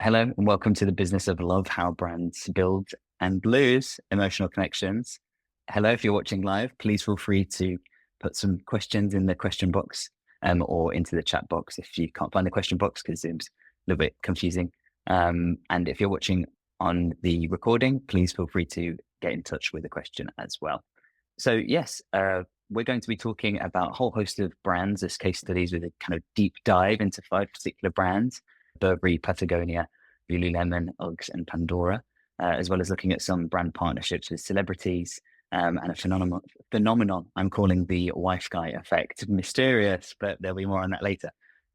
Hello and welcome to the Business of Love, how brands build and lose emotional connections. Hello, if you're watching live, please feel free to put some questions in the question box or into the chat box if you can't find the question box because Zoom's a little bit confusing. And if you're watching on the recording, please feel free to get in touch with a question as well. So yes, we're going to be talking about a whole host of brands as case studies with a kind of deep dive into 5 particular brands: Burberry, Patagonia, Lululemon, Uggs, and Pandora, as well as looking at some brand partnerships with celebrities and a phenomenon I'm calling the wife guy effect. Mysterious, but there'll be more on that later.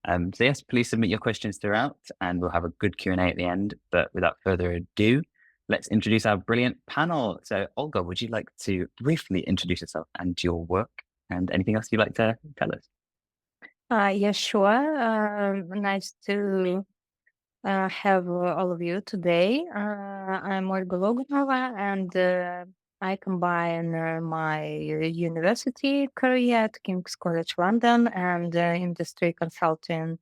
So yes, please submit your questions throughout, and we'll have a good Q&A at the end. But without further ado, let's introduce our brilliant panel. So Olga, would you like to briefly introduce yourself and your work and anything else you'd like to tell us? Yeah, sure. Nice to have all of you today. I'm Olga Logunova, and I combine my university career at King's College London and industry consulting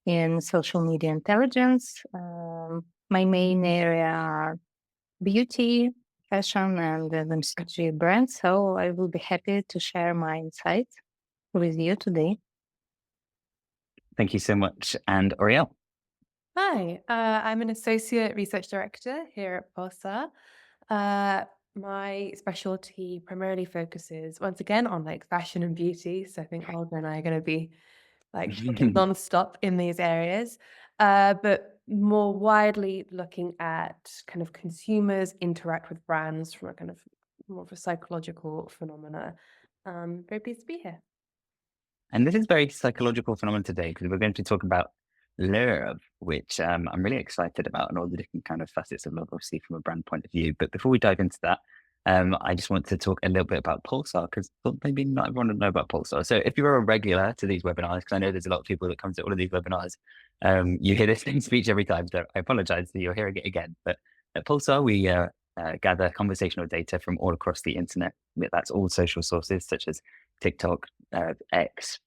in social media intelligence. My main area are beauty, fashion, and FMCG brands. So I will be happy to share my insights with you today. Thank you so much. And Oryelle. Hi, I'm an associate research director here at Pulsar. My specialty primarily focuses once again on fashion and beauty. So I think Olga and I are going to be talking non-stop in these areas, but more widely looking at kind of consumers interact with brands from a kind of more of a psychological phenomena. Very pleased to be here. And this is very psychological phenomenon today because we're going to talk about love, which I'm really excited about, and all the different kind of facets of love, obviously from a brand point of view. But before we dive into that, I just want to talk a little bit about Pulsar because maybe not everyone would know about Pulsar. So if you're a regular to these webinars, because I know there's a lot of people that come to all of these webinars, you hear this same speech every time. So I apologize that you're hearing it again. But at Pulsar, we gather conversational data from all across the internet. That's all social sources such as TikTok, X,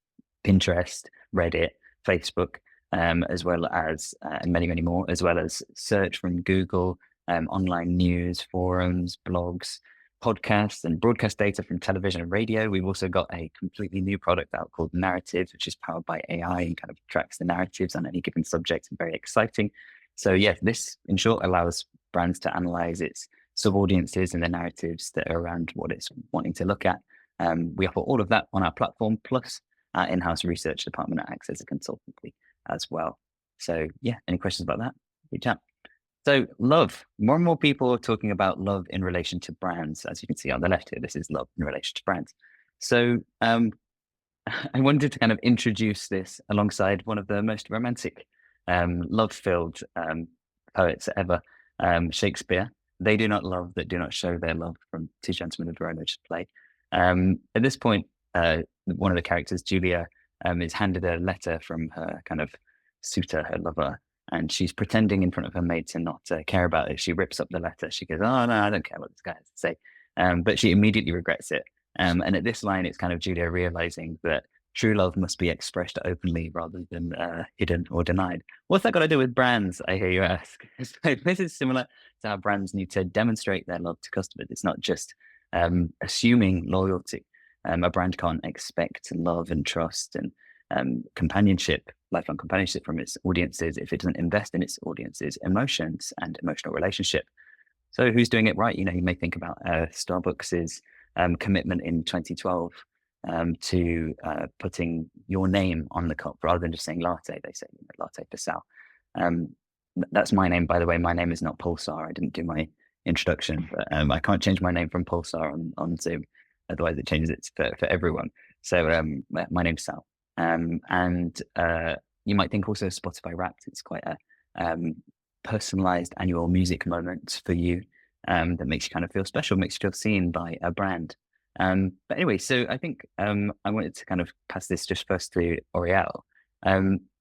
Pinterest, Reddit, Facebook, as well as and many, many more, as well as search from Google, online news, forums, blogs, podcasts, and broadcast data from television and radio. We've also got a completely new product out called Narratives, which is powered by AI and kind of tracks the narratives on any given subject, and very exciting. So yes, this in short allows brands to analyze its sub-audiences and the narratives that are around what it's wanting to look at. We offer all of that on our platform, plus our in-house research department that acts as a consultancy as well. So yeah, any questions about that? Reach out. So love, more and more people are talking about love in relation to brands. As you can see on the left here, this is love in relation to brands. So I wanted to kind of introduce this alongside one of the most romantic, love-filled poets ever, Shakespeare. They do not love that do not show their love, from Two Gentlemen of Verona play. At this point, one of the characters, Julia, is handed a letter from her kind of suitor, her lover, and she's pretending in front of her maid to not care about it. She rips up the letter. She goes, "Oh no, I don't care what this guy has to say," but she immediately regrets it. And at this line, it's kind of Julia realizing that true love must be expressed openly rather than hidden or denied. What's that got to do with brands, I hear you ask? So this is similar to how brands need to demonstrate their love to customers. It's not just assuming loyalty. A brand can't expect love and trust and companionship, lifelong companionship from its audiences if it doesn't invest in its audiences' emotions and emotional relationship. So who's doing it right? You may think about Starbucks's commitment in 2012 to putting your name on the cup rather than just saying latte. They say latte for Sal. That's my name, by the way. My name is not Pulsar. I didn't do my introduction, but I can't change my name from Pulsar on Zoom. Otherwise, it changes it for everyone. So my name's Sal. And you might think also Spotify Wrapped. It's quite a personalized annual music moment for you that makes you kind of feel special, makes you feel seen by a brand. But anyway, so I think I wanted to kind of pass this just first to Oryelle.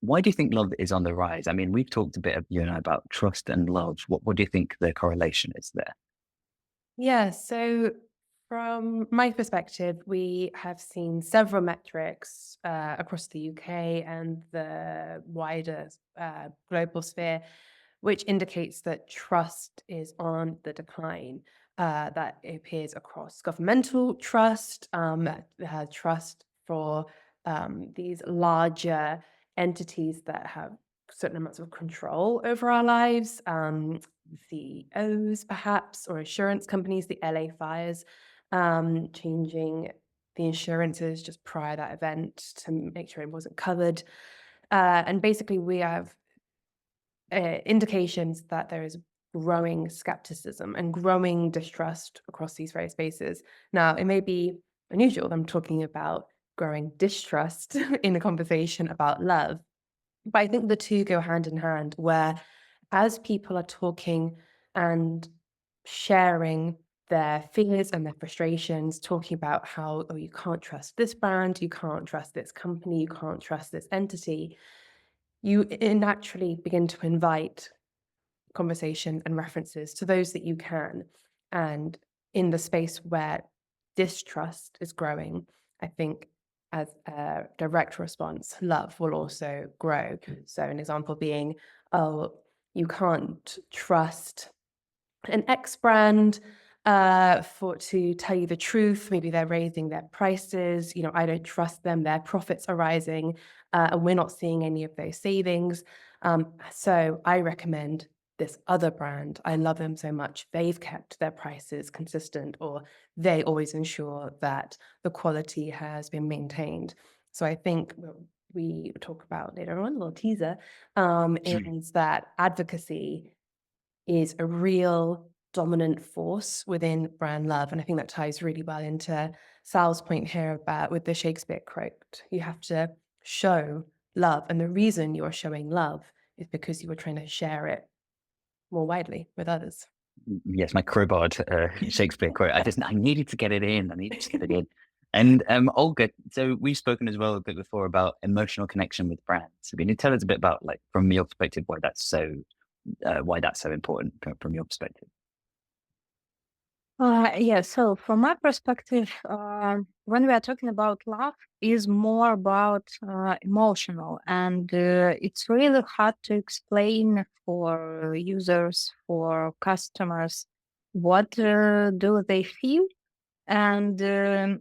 Why do you think love is on the rise? I mean, we've talked a bit, you and I, about trust and love. What do you think the correlation is there? Yeah, so from my perspective, we have seen several metrics across the UK and the wider global sphere which indicates that trust is on the decline. That appears across governmental trust, trust for these larger entities that have certain amounts of control over our lives, CEOs perhaps, or insurance companies, the LA fires, changing the insurances just prior to that event to make sure it wasn't covered. And basically we have indications that there is growing skepticism and growing distrust across these various spaces. Now, it may be unusual that I'm talking about growing distrust in a conversation about love, but I think the two go hand in hand, where as people are talking and sharing their fears and their frustrations, talking about how, oh, you can't trust this brand, you can't trust this company, you can't trust this entity, you naturally begin to invite conversation and references to those that you can. And in the space where distrust is growing, I think as a direct response, love will also grow. So an example being, oh, you can't trust an X brand for to tell you the truth. Maybe they're raising their prices. I don't trust them. Their profits are rising, and we're not seeing any of those savings. So I recommend this other brand. I love them so much. They've kept their prices consistent, or they always ensure that the quality has been maintained. So I think what we talk about later on, a little teaser, is that advocacy is a real dominant force within brand love. And I think that ties really well into Sal's point here about with the Shakespeare quote. You have to show love. And the reason you are showing love is because you are trying to share it more widely with others. Yes, my crowbarred Shakespeare quote. I needed to get it in. I needed to get it in. And Olga, so we've spoken as well a bit before about emotional connection with brands. So can you tell us a bit about, like, from your perspective, why that's so important from your perspective? Yeah, so from my perspective, when we are talking about love, is more about emotional, and it's really hard to explain for users, for customers, what do they feel, and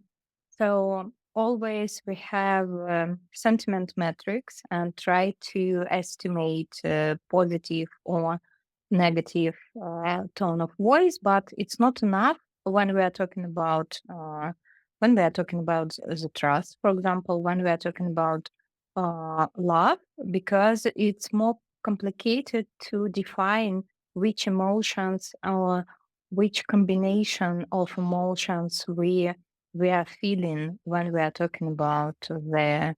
so always we have sentiment metrics and try to estimate positive or negative tone of voice, but it's not enough when we are talking about the trust, for example, when we are talking about love, because it's more complicated to define which emotions or which combination of emotions we are feeling when we are talking about the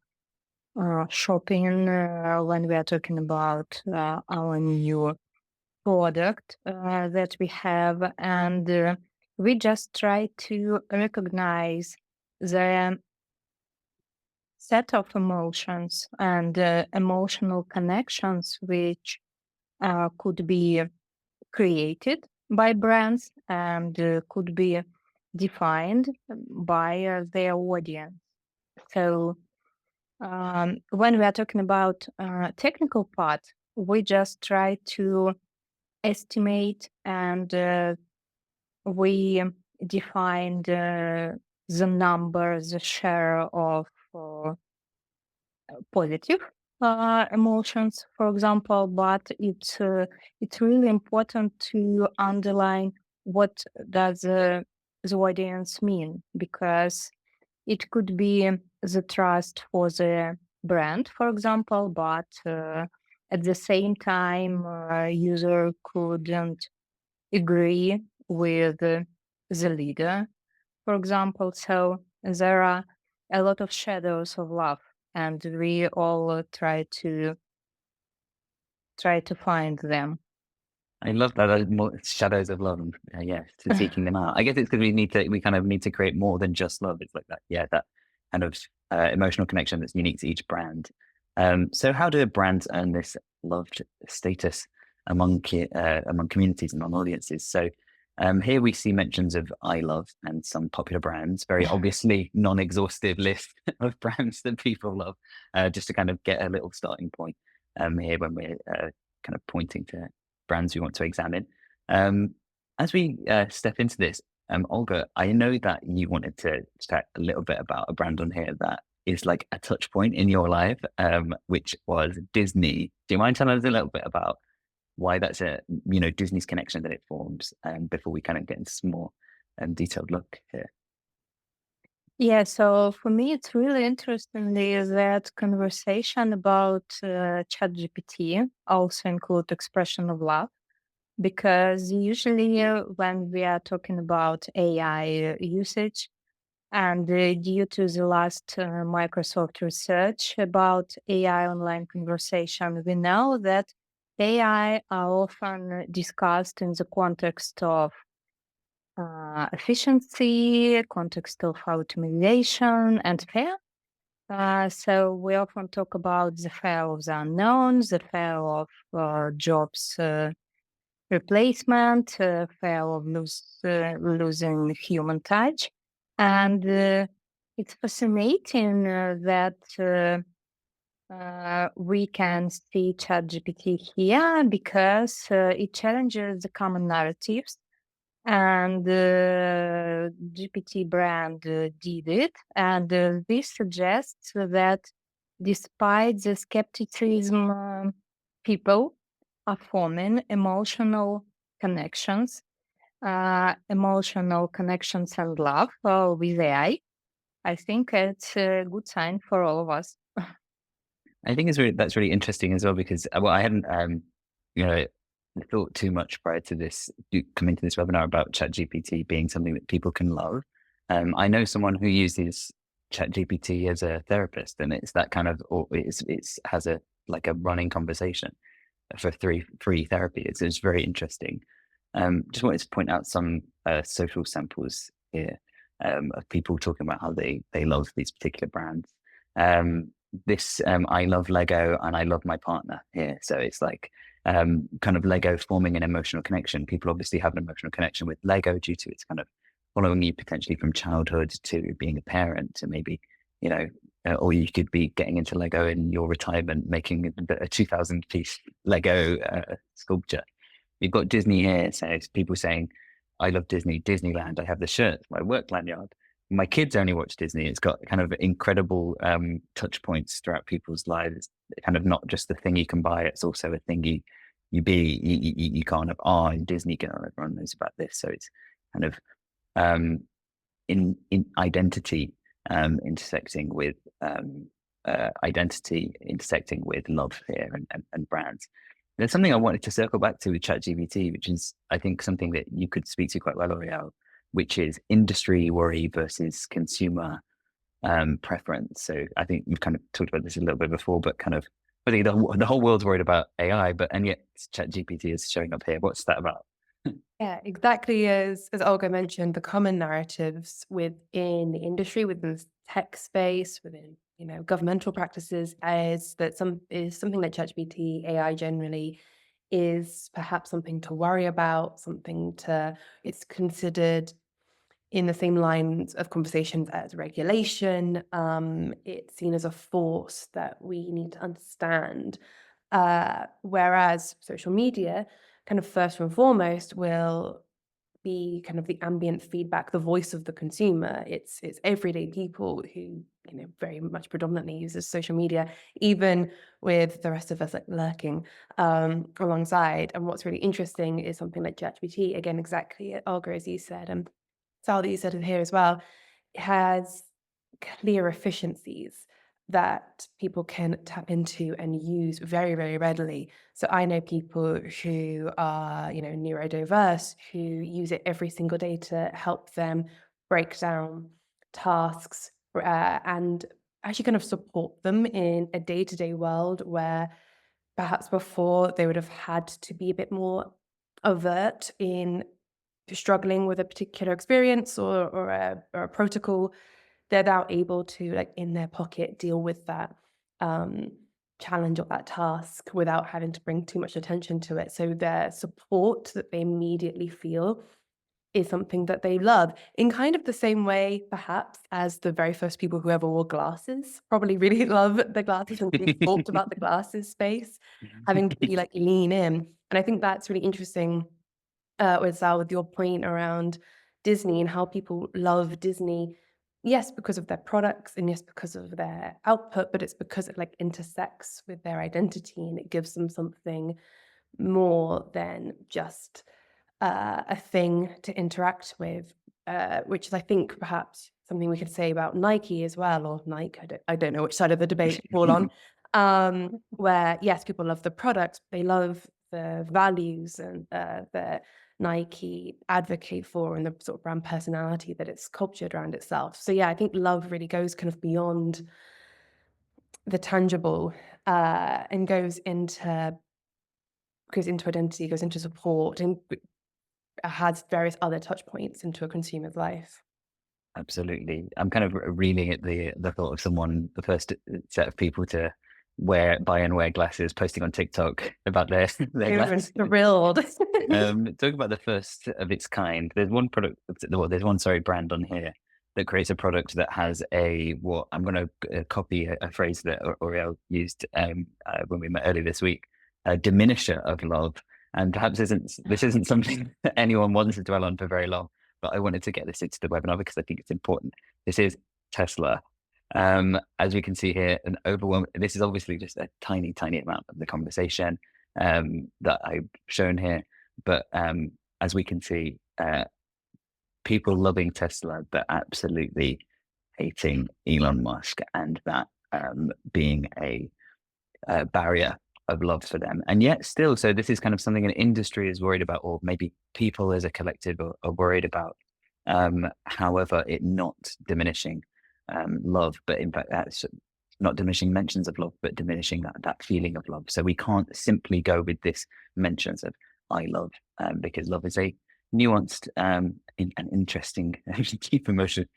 shopping, when we are talking about our new product that we have, and we just try to recognize the set of emotions and emotional connections which could be created by brands and could be defined by their audience. So when we are talking about technical part, we just try to estimate and we defined the number, the share of positive emotions, for example, but it's really important to underline what does the audience mean, because it could be the trust for the brand, for example, but at the same time, user couldn't agree with the leader, for example. So there are a lot of shadows of love, and we all try to find them. I love that. More shadows of love, and to seeking them out. I guess it's because we kind of need to create more than just love. It's like that, that kind of emotional connection that's unique to each brand. So how do brands earn this loved status among communities and among audiences? So here we see mentions of I love and some popular brands, very obviously non-exhaustive list of brands that people love, just to kind of get a little starting point here when we're kind of pointing to brands we want to examine. As we step into this, Olga, I know that you wanted to chat a little bit about a brand on here that is like a touch point in your life, which was Disney. Do you mind telling us a little bit about why that's Disney's connection that it forms, before we kind of get into some more detailed look here? Yeah, so for me, it's really interesting is that conversation about ChatGPT also include expression of love, because usually when we are talking about AI usage, and due to the last Microsoft research about AI online conversation, we know that AI are often discussed in the context of efficiency, context of automation, and fear. So we often talk about the fear of the unknown, the fear of jobs replacement, fear of losing human touch. And it's fascinating that we can see ChatGPT here because it challenges the common narratives. And GPT brand did it. And this suggests that despite the skepticism, people are forming emotional connections and love with AI. I think it's a good sign for all of us. I think that's really interesting as well because well, I hadn't you know thought too much prior to this coming to this webinar about ChatGPT being something that people can love. I know someone who uses ChatGPT as a therapist, and it's that kind of, or it's has a like a running conversation for free therapy. It's very interesting. Just wanted to point out some social samples here, of people talking about how they love these particular brands. This I love Lego and I love my partner here. So it's like kind of Lego forming an emotional connection. People obviously have an emotional connection with Lego due to its kind of following you potentially from childhood to being a parent to maybe, or you could be getting into Lego in your retirement, making a 2,000 piece Lego sculpture. We've got Disney here, so it's people saying, I love Disney, Disneyland. I have the shirt, my work lanyard. My kids only watch Disney. It's got kind of incredible touch points throughout people's lives. It's kind of not just the thing you can buy, it's also a thing you be. You kind of are in Disney girl. Everyone knows about this. So it's kind of in identity intersecting with love here and brands. There's something I wanted to circle back to with ChatGPT, which is, I think, something that you could speak to quite well, Oryelle, which is industry worry versus consumer preference. So I think you've kind of talked about this a little bit before, but kind of, I think the whole world's worried about AI, and yet ChatGPT is showing up here. What's that about? Yeah, exactly as Olga mentioned, the common narratives within the industry, within the tech space, within governmental practices, is something that ChatGPT AI generally is perhaps something to worry about, it's considered in the same lines of conversations as regulation. It's seen as a force that we need to understand. Whereas social media, kind of first and foremost, will be kind of the ambient feedback, the voice of the consumer. It's everyday people who very much predominantly uses social media, even with the rest of us like lurking alongside. And what's really interesting is something like ChatGPT, again, exactly Olga, as you said, and Sal, that you said it here as well, has clear efficiencies that people can tap into and use very, very readily. So I know people who are, neurodiverse, who use it every single day to help them break down tasks and actually kind of support them in a day-to-day world where perhaps before they would have had to be a bit more overt in struggling with a particular experience or a protocol. They're now able to, like, in their pocket, deal with that challenge or that task without having to bring too much attention to it. So their support that they immediately feel is something that they love, in kind of the same way, perhaps, as the very first people who ever wore glasses probably really love the glasses and really talked about the glasses space, having to really like lean in. And I think that's really interesting with Sal, with your point around Disney and how people love Disney. Yes, because of their products, and yes, because of their output, but it's because it like intersects with their identity and it gives them something more than just a thing to interact with, which is, I think, perhaps something we could say about Nike as well, or Nike. I don't know which side of the debate to fall on. Where yes, people love the product, they love the values and the Nike advocate for, and the sort of brand personality that it's sculptured around itself. So yeah, I think love really goes kind of beyond the tangible and goes into identity, goes into support, and has various other touch points into a consumer's life. Absolutely. I'm kind of reeling at the thought of someone, the first set of people to buy and wear glasses, posting on TikTok about their glasses. Thrilled. Talk about the first of its kind. There's one brand on here that creates a product that has what I'm going to copy a phrase that Oryelle used when we met earlier this week, a diminisher of love. And perhaps this isn't something that anyone wants to dwell on for very long, but I wanted to get this into the webinar because I think it's important. This is Tesla. As we can see here, this is obviously just a tiny amount of the conversation that I've shown here. But as we can see, people loving Tesla, but absolutely hating Elon Musk, and that being a barrier of love for them. And yet still, so this is kind of something an industry is worried about, or maybe people as a collective are worried about. However, it not diminishing love, but in fact that's not diminishing mentions of love, but diminishing that feeling of love. So we can't simply go with this mentions of I love, because love is a nuanced and interesting deep emotion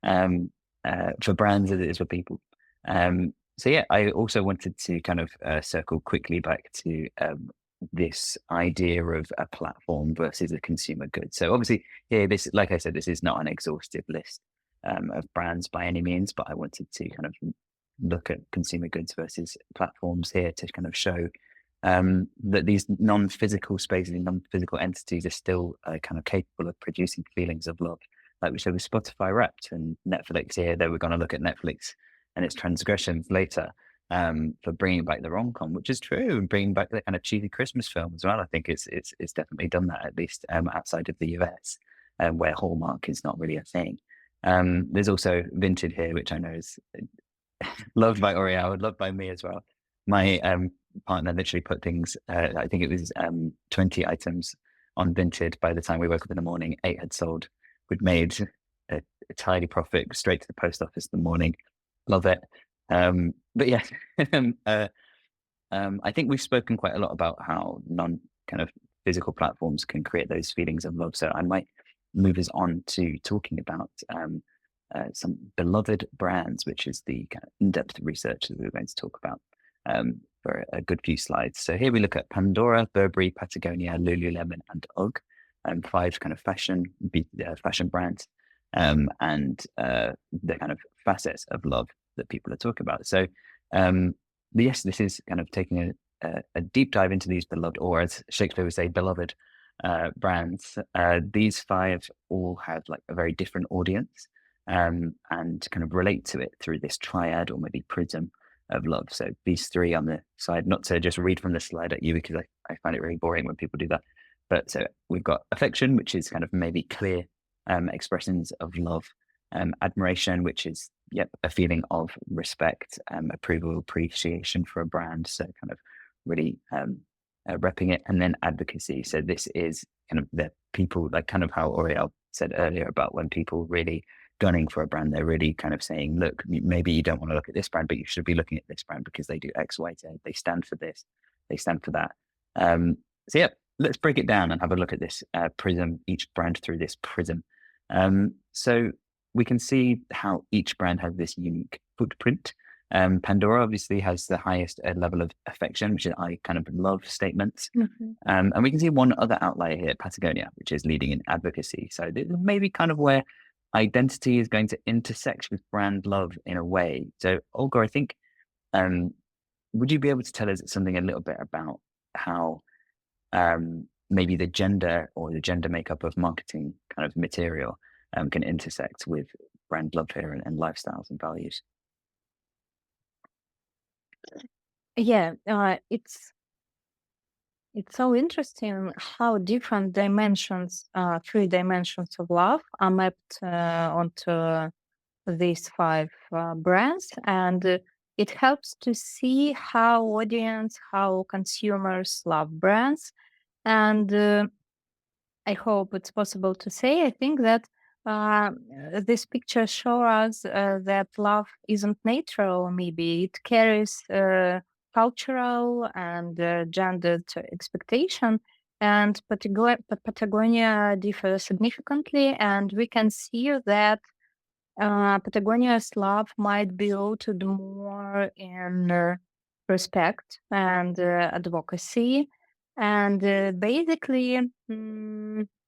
for brands as it is for people. So yeah, I also wanted to kind of circle quickly back to this idea of a platform versus a consumer good. So obviously here, like I said, this is not an exhaustive list of brands by any means, but I wanted to kind of look at consumer goods versus platforms here to kind of show that these non-physical spaces and non-physical entities are still kind of capable of producing feelings of love. Like we said with Spotify Wrapped and Netflix here, they were going to look at Netflix and its transgressions later for bringing back the rom-com, which is true, and bringing back the kind of cheesy Christmas film as well. I think it's definitely done that, at least outside of the US, where Hallmark is not really a thing. There's also Vinted here, which I know is loved by Oryelle, loved by me as well. My partner literally put things, I think it was 20 items on Vinted. By the time we woke up in the morning, 8 had sold. We'd made a tidy profit straight to the post office in the morning. Love it. But yeah, I think we've spoken quite a lot about how kind of physical platforms can create those feelings of love. So I might move us on to talking about some beloved brands, which is the kind of in-depth research that we're going to talk about for a good few slides. So here we look at Pandora, Burberry, Patagonia, Lululemon, and UGG, 5 kind of fashion brands, and the kind of facets of love that people are talking about. So yes, this is kind of taking a deep dive into these beloved, or as Shakespeare would say, beloved brands. These 5 all have like a very different audience and kind of relate to it through this triad or maybe prism of love. So these 3 on the side, not to just read from the slide at you because I find it really boring when people do that. But so we've got affection, which is kind of maybe clear expressions of love. Admiration, which is a feeling of respect, approval, appreciation for a brand. So kind of really repping it. And then advocacy. So this is kind of the people, like kind of how Oryelle said earlier about when people really gunning for a brand, they're really kind of saying, look, maybe you don't want to look at this brand, but you should be looking at this brand because they do X, Y, Z. They stand for this. They stand for that. So yeah, let's break it down and have a look at this prism, each brand through this prism. So we can see how each brand has this unique footprint Pandora obviously has the highest level of affection, which is I kind of love statements. Mhm. And we can see one other outlier here, Patagonia, which is leading in advocacy. So this is maybe kind of where identity is going to intersect with brand love in a way. So Olga, I think, um, would you be able to tell us something a little bit about how maybe the gender or the gender makeup of marketing kind of material can intersect with brand love here and lifestyles and values? Yeah, it's so interesting how different dimensions, 3 dimensions of love are mapped onto these 5 brands, and it helps to see how consumers love brands. And I hope it's possible to say. I think that uh, this picture shows us that love isn't natural. Maybe it carries cultural and gendered expectation. And Patagonia differs significantly, and we can see that Patagonia's love might be rooted more in respect and advocacy, and basically,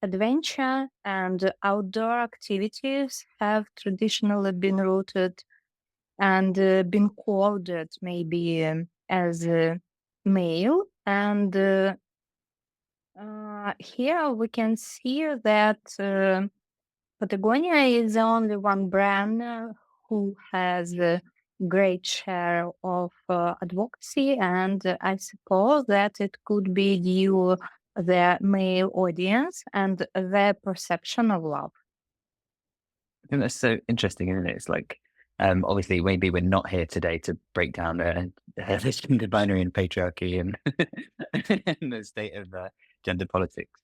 adventure and outdoor activities have traditionally been rooted and been coded maybe as male. And here we can see that. Patagonia is the only one brand who has a great share of advocacy, and I suppose that it could be due their male audience and their perception of love. I think that's so interesting, isn't it? It's like, obviously, maybe we're not here today to break down the gender binary and patriarchy and, and the state of gender politics.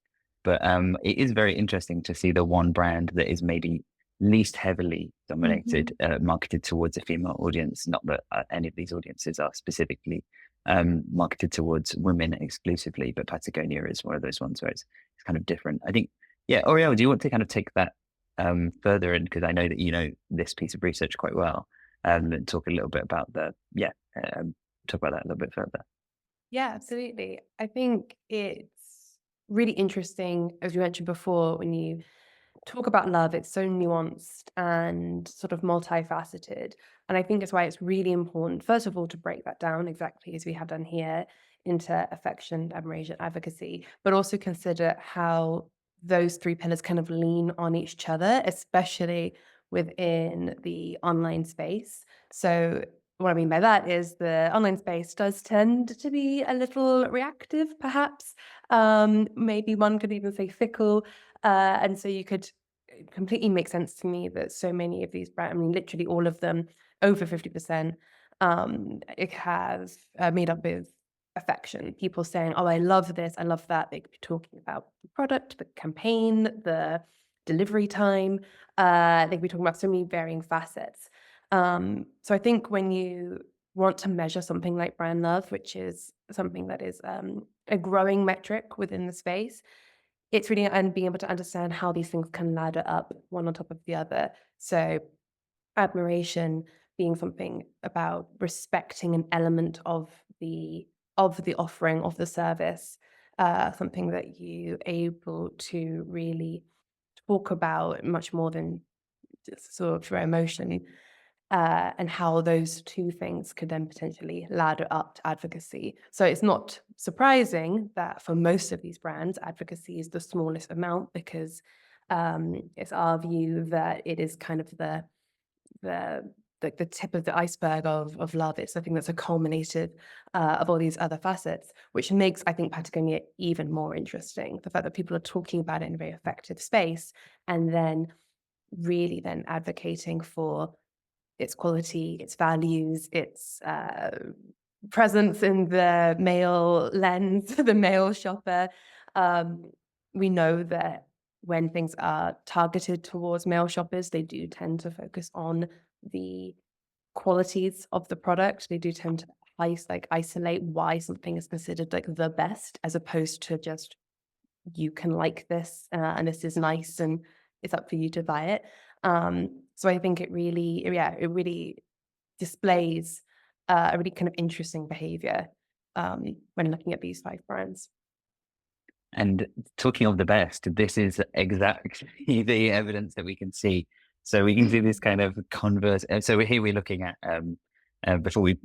But it is very interesting to see the one brand that is maybe least heavily dominated, marketed towards a female audience. Not that any of these audiences are specifically marketed towards women exclusively, but Patagonia is one of those ones where it's kind of different. I think, yeah, Oryelle, do you want to kind of take that further in, because I know that you know this piece of research quite well, and talk a little bit about talk about that a little bit further. Yeah, absolutely. I think it's really interesting, as you mentioned before, when you talk about love, it's so nuanced and sort of multifaceted. And I think that's why it's really important, first of all, to break that down exactly as we have done here into affection, admiration, advocacy, but also consider how those 3 pillars kind of lean on each other, especially within the online space. So what I mean by that is the online space does tend to be a little reactive, perhaps. Maybe one could even say fickle. And so you could it completely make sense to me that so many of these brands, I mean, literally all of them, over 50%, it has made up with affection. People saying, "Oh, I love this, I love that." They could be talking about the product, the campaign, the delivery time. They could be talking about so many varying facets. So I think when you want to measure something like brand love, which is something that is a growing metric within the space, it's really and being able to understand how these things can ladder up one on top of the other. So admiration being something about respecting an element of the offering of the service, something that you able to really talk about much more than just sort of through emotion, and how those 2 things could then potentially ladder up to advocacy. So it's not surprising that for most of these brands, advocacy is the smallest amount because it's our view that it is kind of the the tip of the iceberg of love. It's something that's a culminated of all these other facets, which makes, I think, Patagonia even more interesting. The fact that people are talking about it in a very effective space and then really then advocating for its quality, its values, its presence in the male lens, the male shopper. Um, we know that when things are targeted towards male shoppers, they do tend to focus on the qualities of the product. They do tend to isolate why something is considered like the best, as opposed to just you can like this and this is nice and it's up for you to buy it. So I think it really displays a really kind of interesting behavior when looking at these 5 brands. And talking of the best, this is exactly the evidence that we can see. So we can see this kind of converse. So here we're looking at before we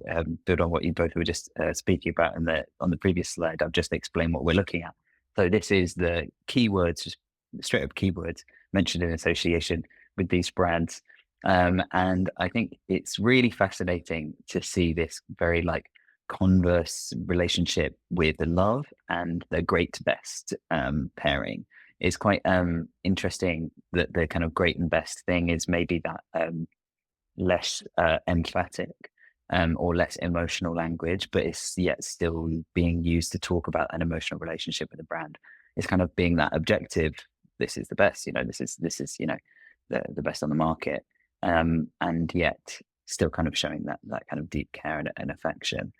build on what you both were just speaking about on the previous slide. I've just explained what we're looking at. So this is the keywords, just straight up keywords mentioned in association with these brands. And I think it's really fascinating to see this very like converse relationship with the love and the great best pairing is quite interesting. That the kind of great and best thing is maybe that less emphatic or less emotional language, but it's yet still being used to talk about an emotional relationship with a brand. It's kind of being that objective. This is the best, this is the best on the market, and yet still kind of showing that kind of deep care and affection.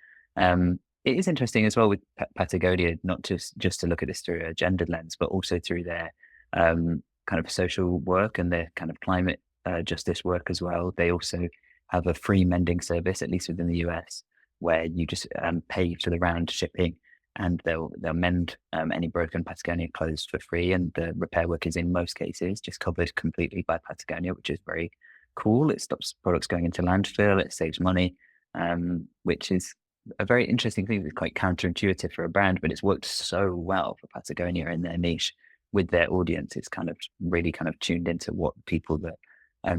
It is interesting as well with Patagonia, not just to look at this through a gendered lens, but also through their kind of social work and their kind of climate justice work as well. They also have a free mending service, at least within the US, where you just pay for the round shipping, and they'll mend any broken Patagonia clothes for free, and the repair work is in most cases just covered completely by Patagonia, which is very cool. It stops products going into landfill, it saves money, which is a very interesting thing that's quite counterintuitive for a brand, but it's worked so well for Patagonia in their niche with their audience. It's kind of really kind of tuned into what people that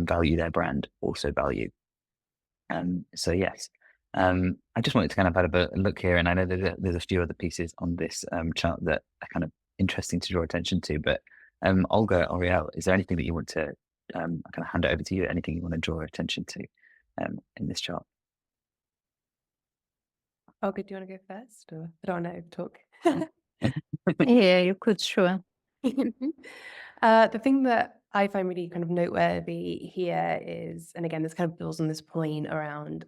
value their brand also value. So yes, I just wanted to kind of have a look here, and I know there's a few other pieces on this chart that are kind of interesting to draw attention to. But Olga, Oryelle, is there anything that you want to kind of hand it over to you? Anything you want to draw attention to in this chart? Olga, do you want to go first, or I don't know, talk? Yeah, you could, sure. The thing that I find really kind of noteworthy here is, and again, this kind of builds on this point around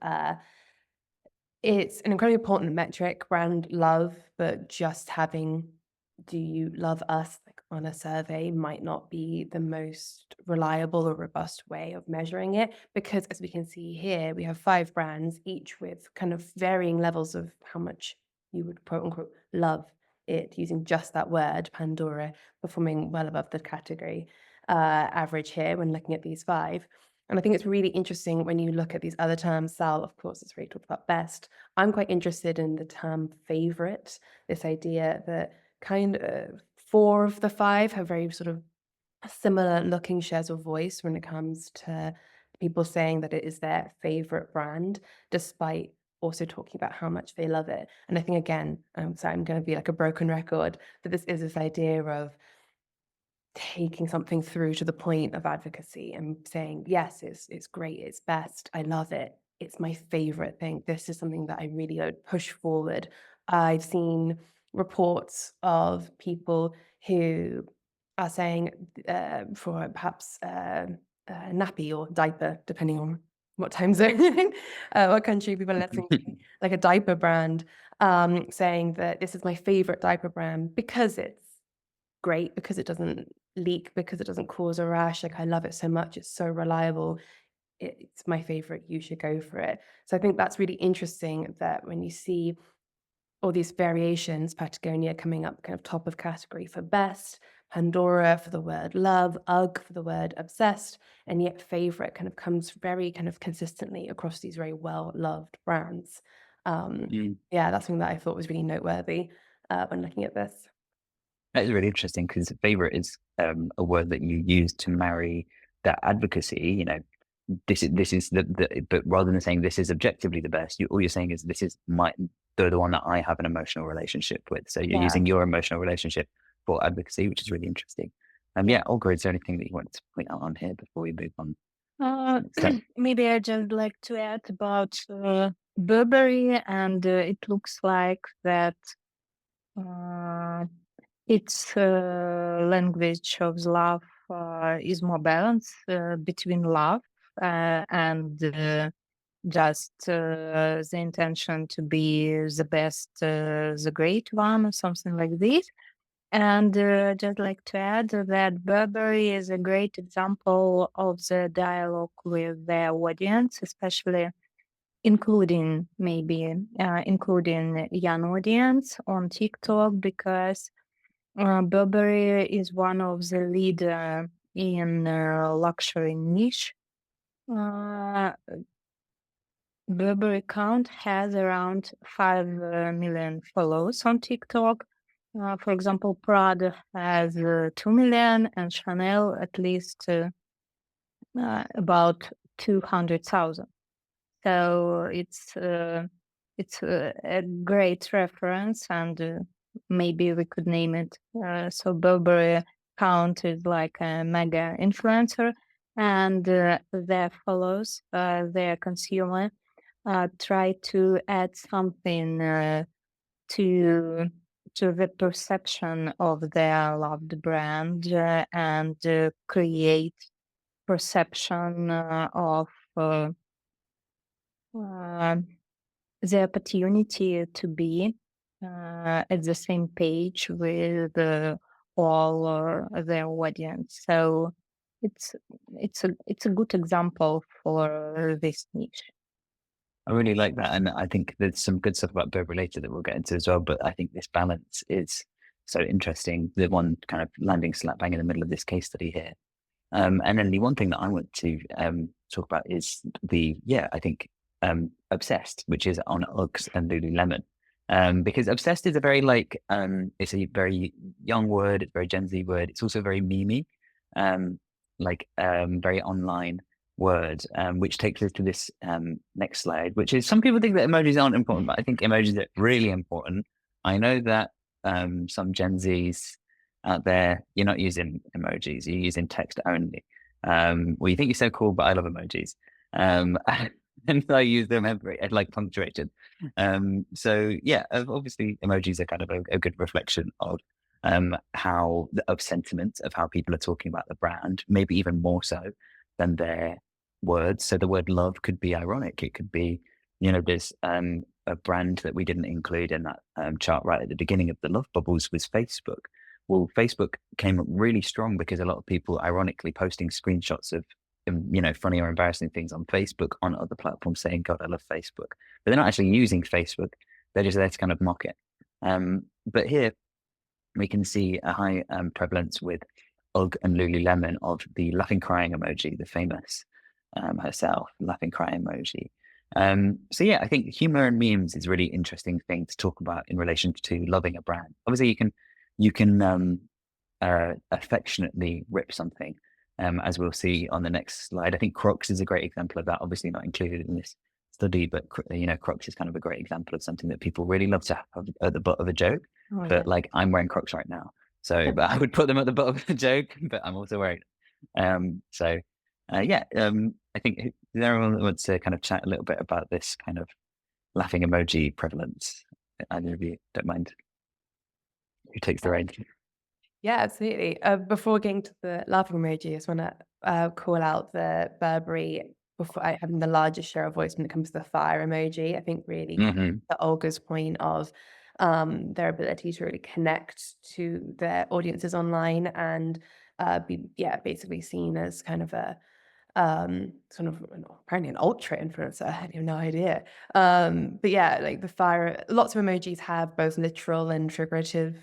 it's an incredibly important metric, brand love, but just having "do you love us" like on a survey might not be the most reliable or robust way of measuring it, because as we can see here, we have 5 brands, each with kind of varying levels of how much you would quote unquote love it, using just that word, Pandora, performing well above the category average here when looking at these 5. And I think it's really interesting when you look at these other terms. Sal, of course, has already talked about best. I'm quite interested in the term favorite, this idea that kind of 4 of the 5 have very sort of similar looking shares of voice when it comes to people saying that it is their favorite brand, despite also talking about how much they love it. And I think, again, so I'm going to be like a broken record, but this is this idea of taking something through to the point of advocacy and saying, yes, it's great, it's best, I love it, it's my favorite thing. This is something that I really would push forward. I've seen reports of people who are saying for perhaps nappy or diaper, depending on what time zone, what country people are listening, like a diaper brand, saying that this is my favorite diaper brand because it's great, because it doesn't leak, because it doesn't cause a rash. Like, I love it so much. It's so reliable. It's my favorite. You should go for it. So I think that's really interesting that when you see all these variations, Patagonia coming up kind of top of category for best, Pandora for the word love, UGG for the word obsessed, and yet favorite kind of comes very kind of consistently across these very well-loved brands. Yeah, that's something that I thought was really noteworthy when looking at this. That is really interesting because favorite is a word that you use to marry that advocacy. This is but rather than saying this is objectively the best, all you're saying is this is the one that I have an emotional relationship with. So you're Yeah. using your emotional relationship for advocacy, which is really interesting. Yeah, Olga, is there anything that you wanted to point out on here before we move on? Maybe I just like to add about Burberry, and it looks like that its language of love is more balanced between love and just the intention to be the best, the great one, or something like this. And just like to add that Burberry is a great example of the dialogue with their audience, especially including including young audience on TikTok, because Burberry is one of the leader in luxury niche. Burberry account has around 5 million followers on TikTok. For example, Prada has 2 million, and Chanel at least about 200,000. So it's a great reference, and maybe we could name it. So Burberry account is like a mega influencer, and their followers, their consumer, try to add something to the perception of their loved brand, and create perception of the opportunity to be at the same page with all their audience. So it's a good example for this niche. I really like that, and I think there's some good stuff about Burberry later that we'll get into as well. But I think this balance is so interesting. The one kind of landing slap bang in the middle of this case study here. And then the one thing that I want to talk about is I think obsessed, which is on Uggs and Lululemon. Because obsessed is a very it's a very young word, it's a very Gen Z word. It's also very memey, very online word, which takes us to this next slide, which is, some people think that emojis aren't important, but I think emojis are really important. I know that some Gen Zs out there, you're not using emojis, you're using text only. Well, you think you're so cool, but I love emojis. And I use them like punctuated. Obviously emojis are kind of a good reflection of of sentiment of how people are talking about the brand, maybe even more so than their words. So the word love could be ironic. It could be, there's a brand that we didn't include in that chart right at the beginning of the love bubbles was Facebook. Well, Facebook came up really strong because a lot of people ironically posting screenshots of, funny or embarrassing things on Facebook on other platforms saying, God, I love Facebook. But they're not actually using Facebook. They're just there to kind of mock it. But here we can see a high prevalence with Ugg and Lululemon of the laughing crying emoji, the famous herself, laughing crying emoji. I think humor and memes is a really interesting thing to talk about in relation to loving a brand. Obviously, you can affectionately rip something, as we'll see on the next slide. I think Crocs is a great example of that. Obviously, not included in this study, but Crocs is kind of a great example of something that people really love to have at the butt of a joke. Oh, But like, I'm wearing Crocs right now, so but I would put them at the butt of a joke. But I'm also wearing them. I think, is there anyone that wants to kind of chat a little bit about this kind of laughing emoji prevalence? Either of you, don't mind. Who takes the reins? Yeah, absolutely. Before getting to the laughing emoji, I just want to call out the Burberry having the largest share of voice when it comes to the fire emoji. I think really the Olga's point of their ability to really connect to their audiences online and be basically seen as kind of a apparently an ultra influencer. I had no idea. Like the fire, lots of emojis have both literal and figurative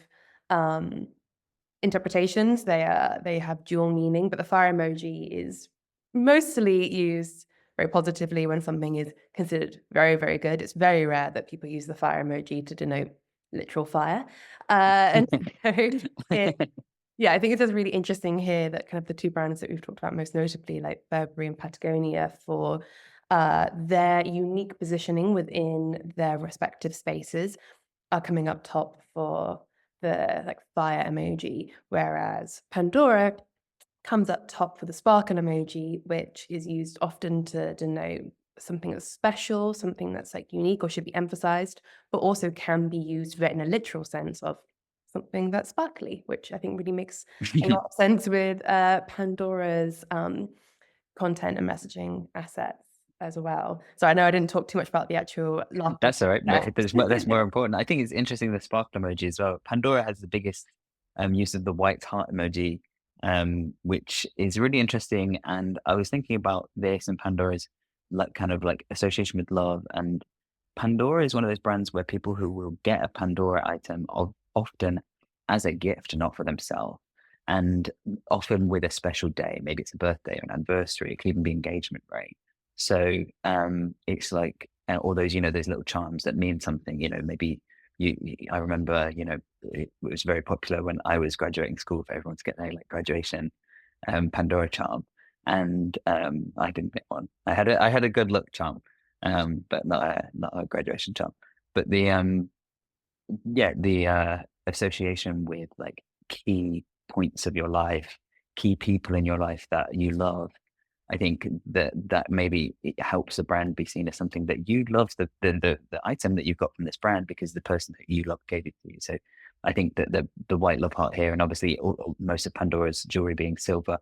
interpretations. They have dual meaning, but the fire emoji is mostly used very positively when something is considered very, very good. It's very rare that people use the fire emoji to denote literal fire. I think it is really interesting here that kind of the two brands that we've talked about most notably, like Burberry and Patagonia, for their unique positioning within their respective spaces, are coming up top for the fire emoji, whereas Pandora comes up top for the sparkle emoji, which is used often to denote something that's special, something that's unique or should be emphasized, but also can be used in a literal sense of something that's sparkly, which I think really makes a lot of sense with Pandora's content and messaging assets as well. So I know I didn't talk too much about the actual laugh. That's all right. That's more important. I think it's interesting, the sparkle emoji as well. Pandora has the biggest use of the white heart emoji, which is really interesting. And I was thinking about this and Pandora's like kind of like association with love. And Pandora is one of those brands where people who will get a Pandora item often as a gift, not for themselves, and often with a special day. Maybe it's a birthday or an anniversary. It could even be engagement ring. So it's like all those, those little charms that mean something. Maybe I remember, it was very popular when I was graduating school for everyone to get their like graduation Pandora charm, and I didn't get one. I had a good luck charm, but not a graduation charm. But the association with like key points of your life, key people in your life that you love. I think that maybe it helps the brand be seen as something that you love, the item that you've got from this brand because the person that you love gave it to you. So I think that the white love heart here, and obviously most of Pandora's jewelry being silver,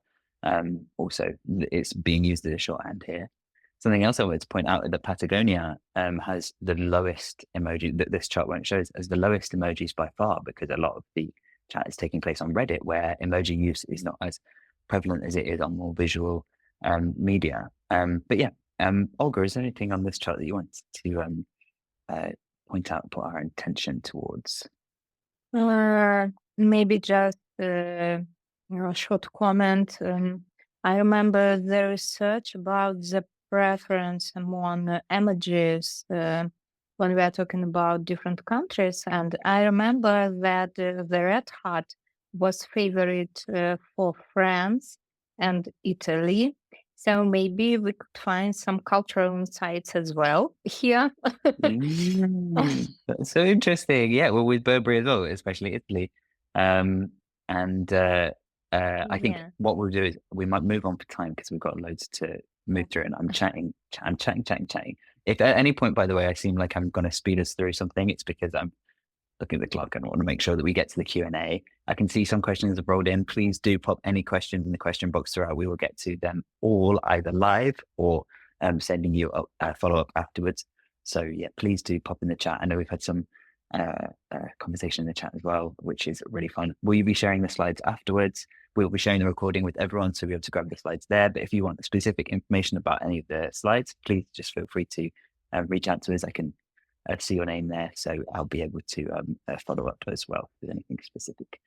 also it's being used as a shorthand here. Something else I wanted to point out is that Patagonia has the lowest emoji, that this chart won't show, as the lowest emojis by far, because a lot of the chat is taking place on Reddit, where emoji use is not as prevalent as it is on more visual media. But yeah, Olga, is there anything on this chart that you want to point out, put our intention towards? Maybe just a short comment. I remember the research about the preference among emojis when we are talking about different countries, and I remember that the red heart was favorite for France and Italy. So maybe we could find some cultural insights as well here. That's so interesting. Yeah, well, with Burberry as well, especially Italy. And I think Yeah. what we'll do is we might move on for time because we've got loads to move through, and I'm chatting. If at any point, by the way, I seem like I'm going to speed us through something, it's because I'm looking at the clock and I want to make sure that we get to the Q&A. I can see some questions have rolled in. Please do pop any questions in the question box throughout. We will get to them all either live or sending you a follow-up afterwards. So yeah, please do pop in the chat. I know we've had some conversation in the chat as well, which is really fun. Will you be sharing the slides afterwards? We'll be sharing the recording with everyone, so we'll be able to grab the slides there. But if you want specific information about any of the slides, please just feel free to reach out to us. I can see your name there, so I'll be able to follow up as well with anything specific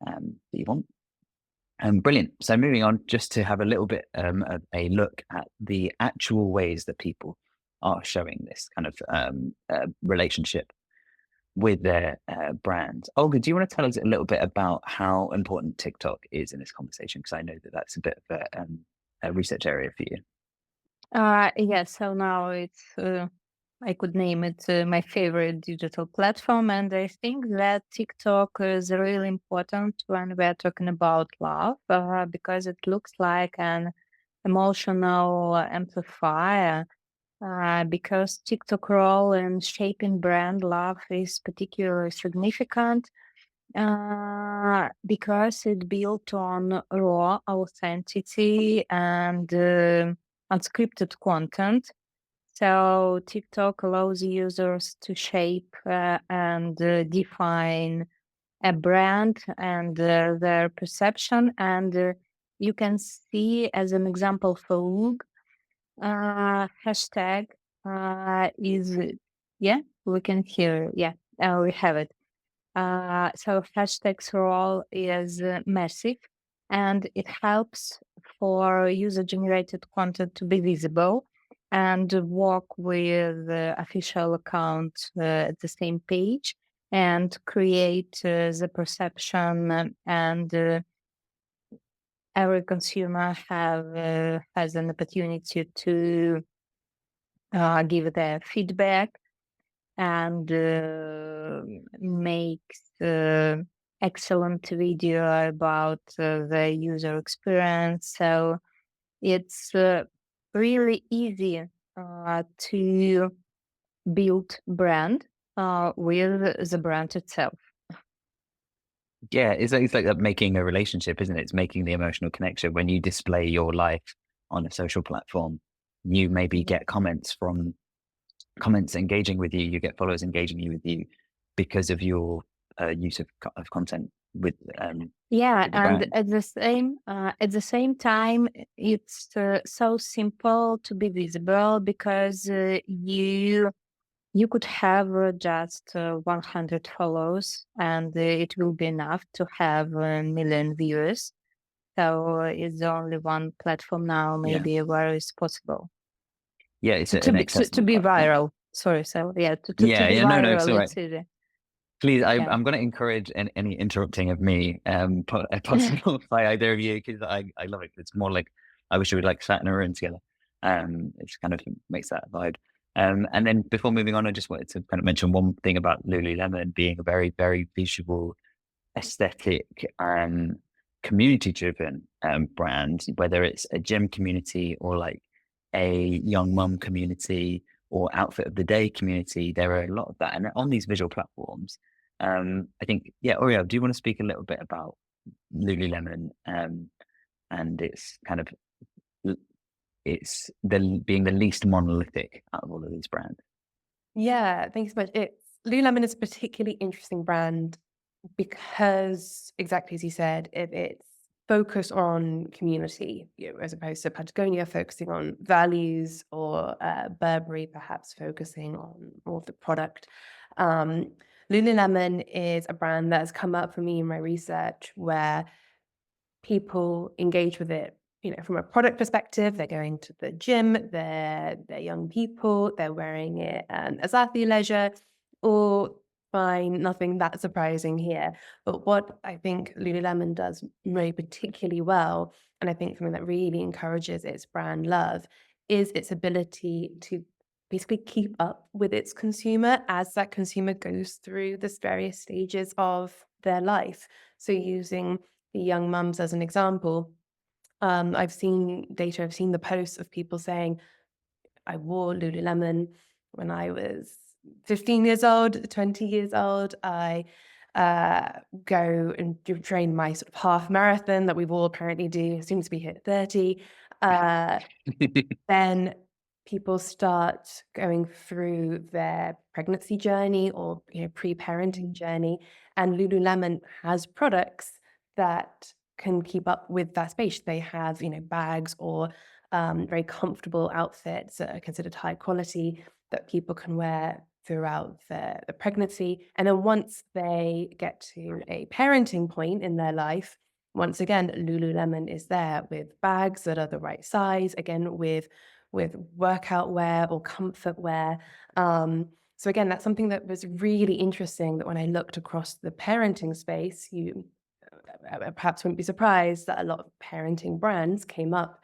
that you want. Brilliant. So moving on, just to have a little bit of a look at the actual ways that people are showing this kind of relationship with their brands. Olga, do you want to tell us a little bit about how important TikTok is in this conversation? Because I know that that's a bit of a research area for you. Yeah, so now it's I could name it my favorite digital platform, and I think that TikTok is really important when we're talking about love because it looks like an emotional amplifier. Because TikTok role in shaping brand love is particularly significant because it built on raw authenticity and unscripted content. So TikTok allows users to shape and define a brand and their perception. And you can see, as an example for Loog, hashtag is, yeah, we can hear, yeah, we have it. So hashtag's role is massive, and it helps for user-generated content to be visible and work with the official account at the same page and create the perception, and every consumer has an opportunity to give their feedback and makes excellent video about the user experience. So it's really easy to build brand with the brand itself. Yeah, it's like that making a relationship, isn't it? It's making the emotional connection. When you display your life on a social platform, you maybe get comments engaging with you. You get followers engaging with you because of your use of content with Yeah, the and brand. at the same time, it's so simple to be visible because you could have just 100 follows, and it will be enough to have a million viewers. So it's only one platform now, Yeah, maybe where it's possible yeah, it's to an be accessible be platform. viral. Sorry, so yeah, to Yeah, be yeah, no, no, it's viral, all right. it's easy. Please, Yeah. I'm going to encourage any interrupting of me, possible by either of you, because I love it. It's more like I wish we would like sat in a room together. It kind of makes that vibe. And then before moving on, I just wanted to kind of mention one thing about Lululemon being a very, very visual, aesthetic, community-driven brand, whether it's a gym community or like a young mum community or outfit of the day community. There are a lot of that, and on these visual platforms. I think, yeah, Oryelle, do you want to speak a little bit about Lululemon and its kind of it's being the least monolithic out of all of these brands? Yeah, thanks so much. Lululemon is a particularly interesting brand because, exactly as you said, it's focused on community, as opposed to Patagonia focusing on values, or Burberry perhaps focusing on more of the product. Lululemon is a brand that has come up for me in my research where people engage with it, from a product perspective. They're going to the gym, they're young people, they're wearing it as athleisure, or fine, nothing that surprising here. But what I think Lululemon does very particularly well, and I think something that really encourages its brand love, is its ability to basically keep up with its consumer as that consumer goes through the various stages of their life. So using the young mums as an example, I've seen data, I've seen the posts of people saying, I wore Lululemon when I was 15 years old, 20 years old. I go and train my sort of half marathon that we've all apparently do as soon as we hit 30. Then people start going through their pregnancy journey or pre-parenting journey, and Lululemon has products that can keep up with that space. They have bags or very comfortable outfits that are considered high quality that people can wear throughout the pregnancy. And then once they get to a parenting point in their life, once again, Lululemon is there with bags that are the right size, again, with workout wear or comfort wear. So again, that's something that was really interesting, that when I looked across the parenting space, you perhaps wouldn't be surprised that a lot of parenting brands came up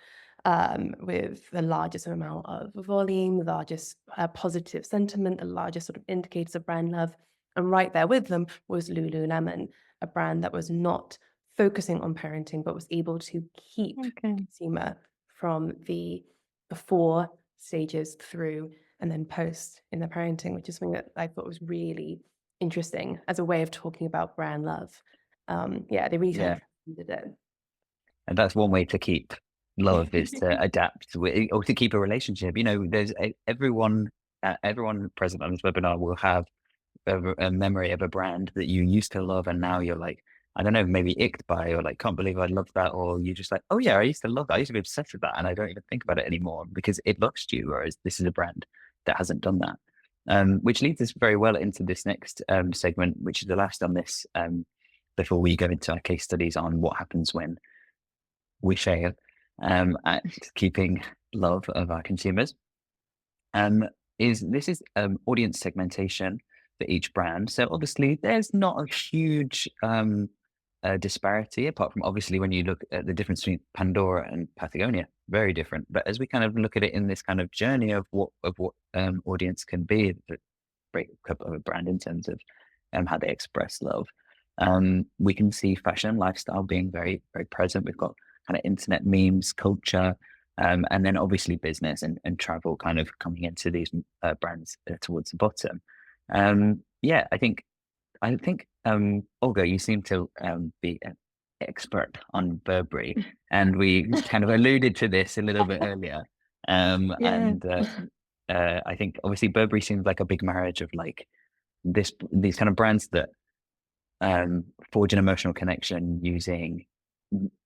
with the largest amount of volume, the largest positive sentiment, the largest sort of indicators of brand love. And right there with them was Lululemon, a brand that was not focusing on parenting, but was able to keep Okay. consumer from the before stages through and then post in the parenting, which is something that I thought was really interesting as a way of talking about brand love. Yeah, they really Yeah, did it. and that's one way to keep love is to adapt or to keep a relationship. There's everyone present on this webinar will have a memory of a brand that you used to love, and now you're like, I don't know, maybe icked by, or like, can't believe I love that, or you just like, oh yeah, I used to be obsessed with that, and I don't even think about it anymore because it lost you. Whereas this is a brand that hasn't done that, which leads us very well into this next segment, which is the last on this. Before we go into our case studies on what happens when we fail at keeping love of our consumers, is audience segmentation for each brand. So obviously there's not a huge disparity, apart from obviously when you look at the difference between Pandora and Patagonia, very different. But as we kind of look at it in this kind of journey of what audience can be, the breakup of a brand in terms of how they express love, we can see fashion, lifestyle being very, very present. We've got kind of internet memes, culture, and then obviously business and travel kind of coming into these brands towards the bottom. Yeah, I think Olga, you seem to be an expert on Burberry, and we kind of alluded to this a little bit earlier. Yeah. And I think obviously Burberry seems like a big marriage of like these kind of brands that forge an emotional connection using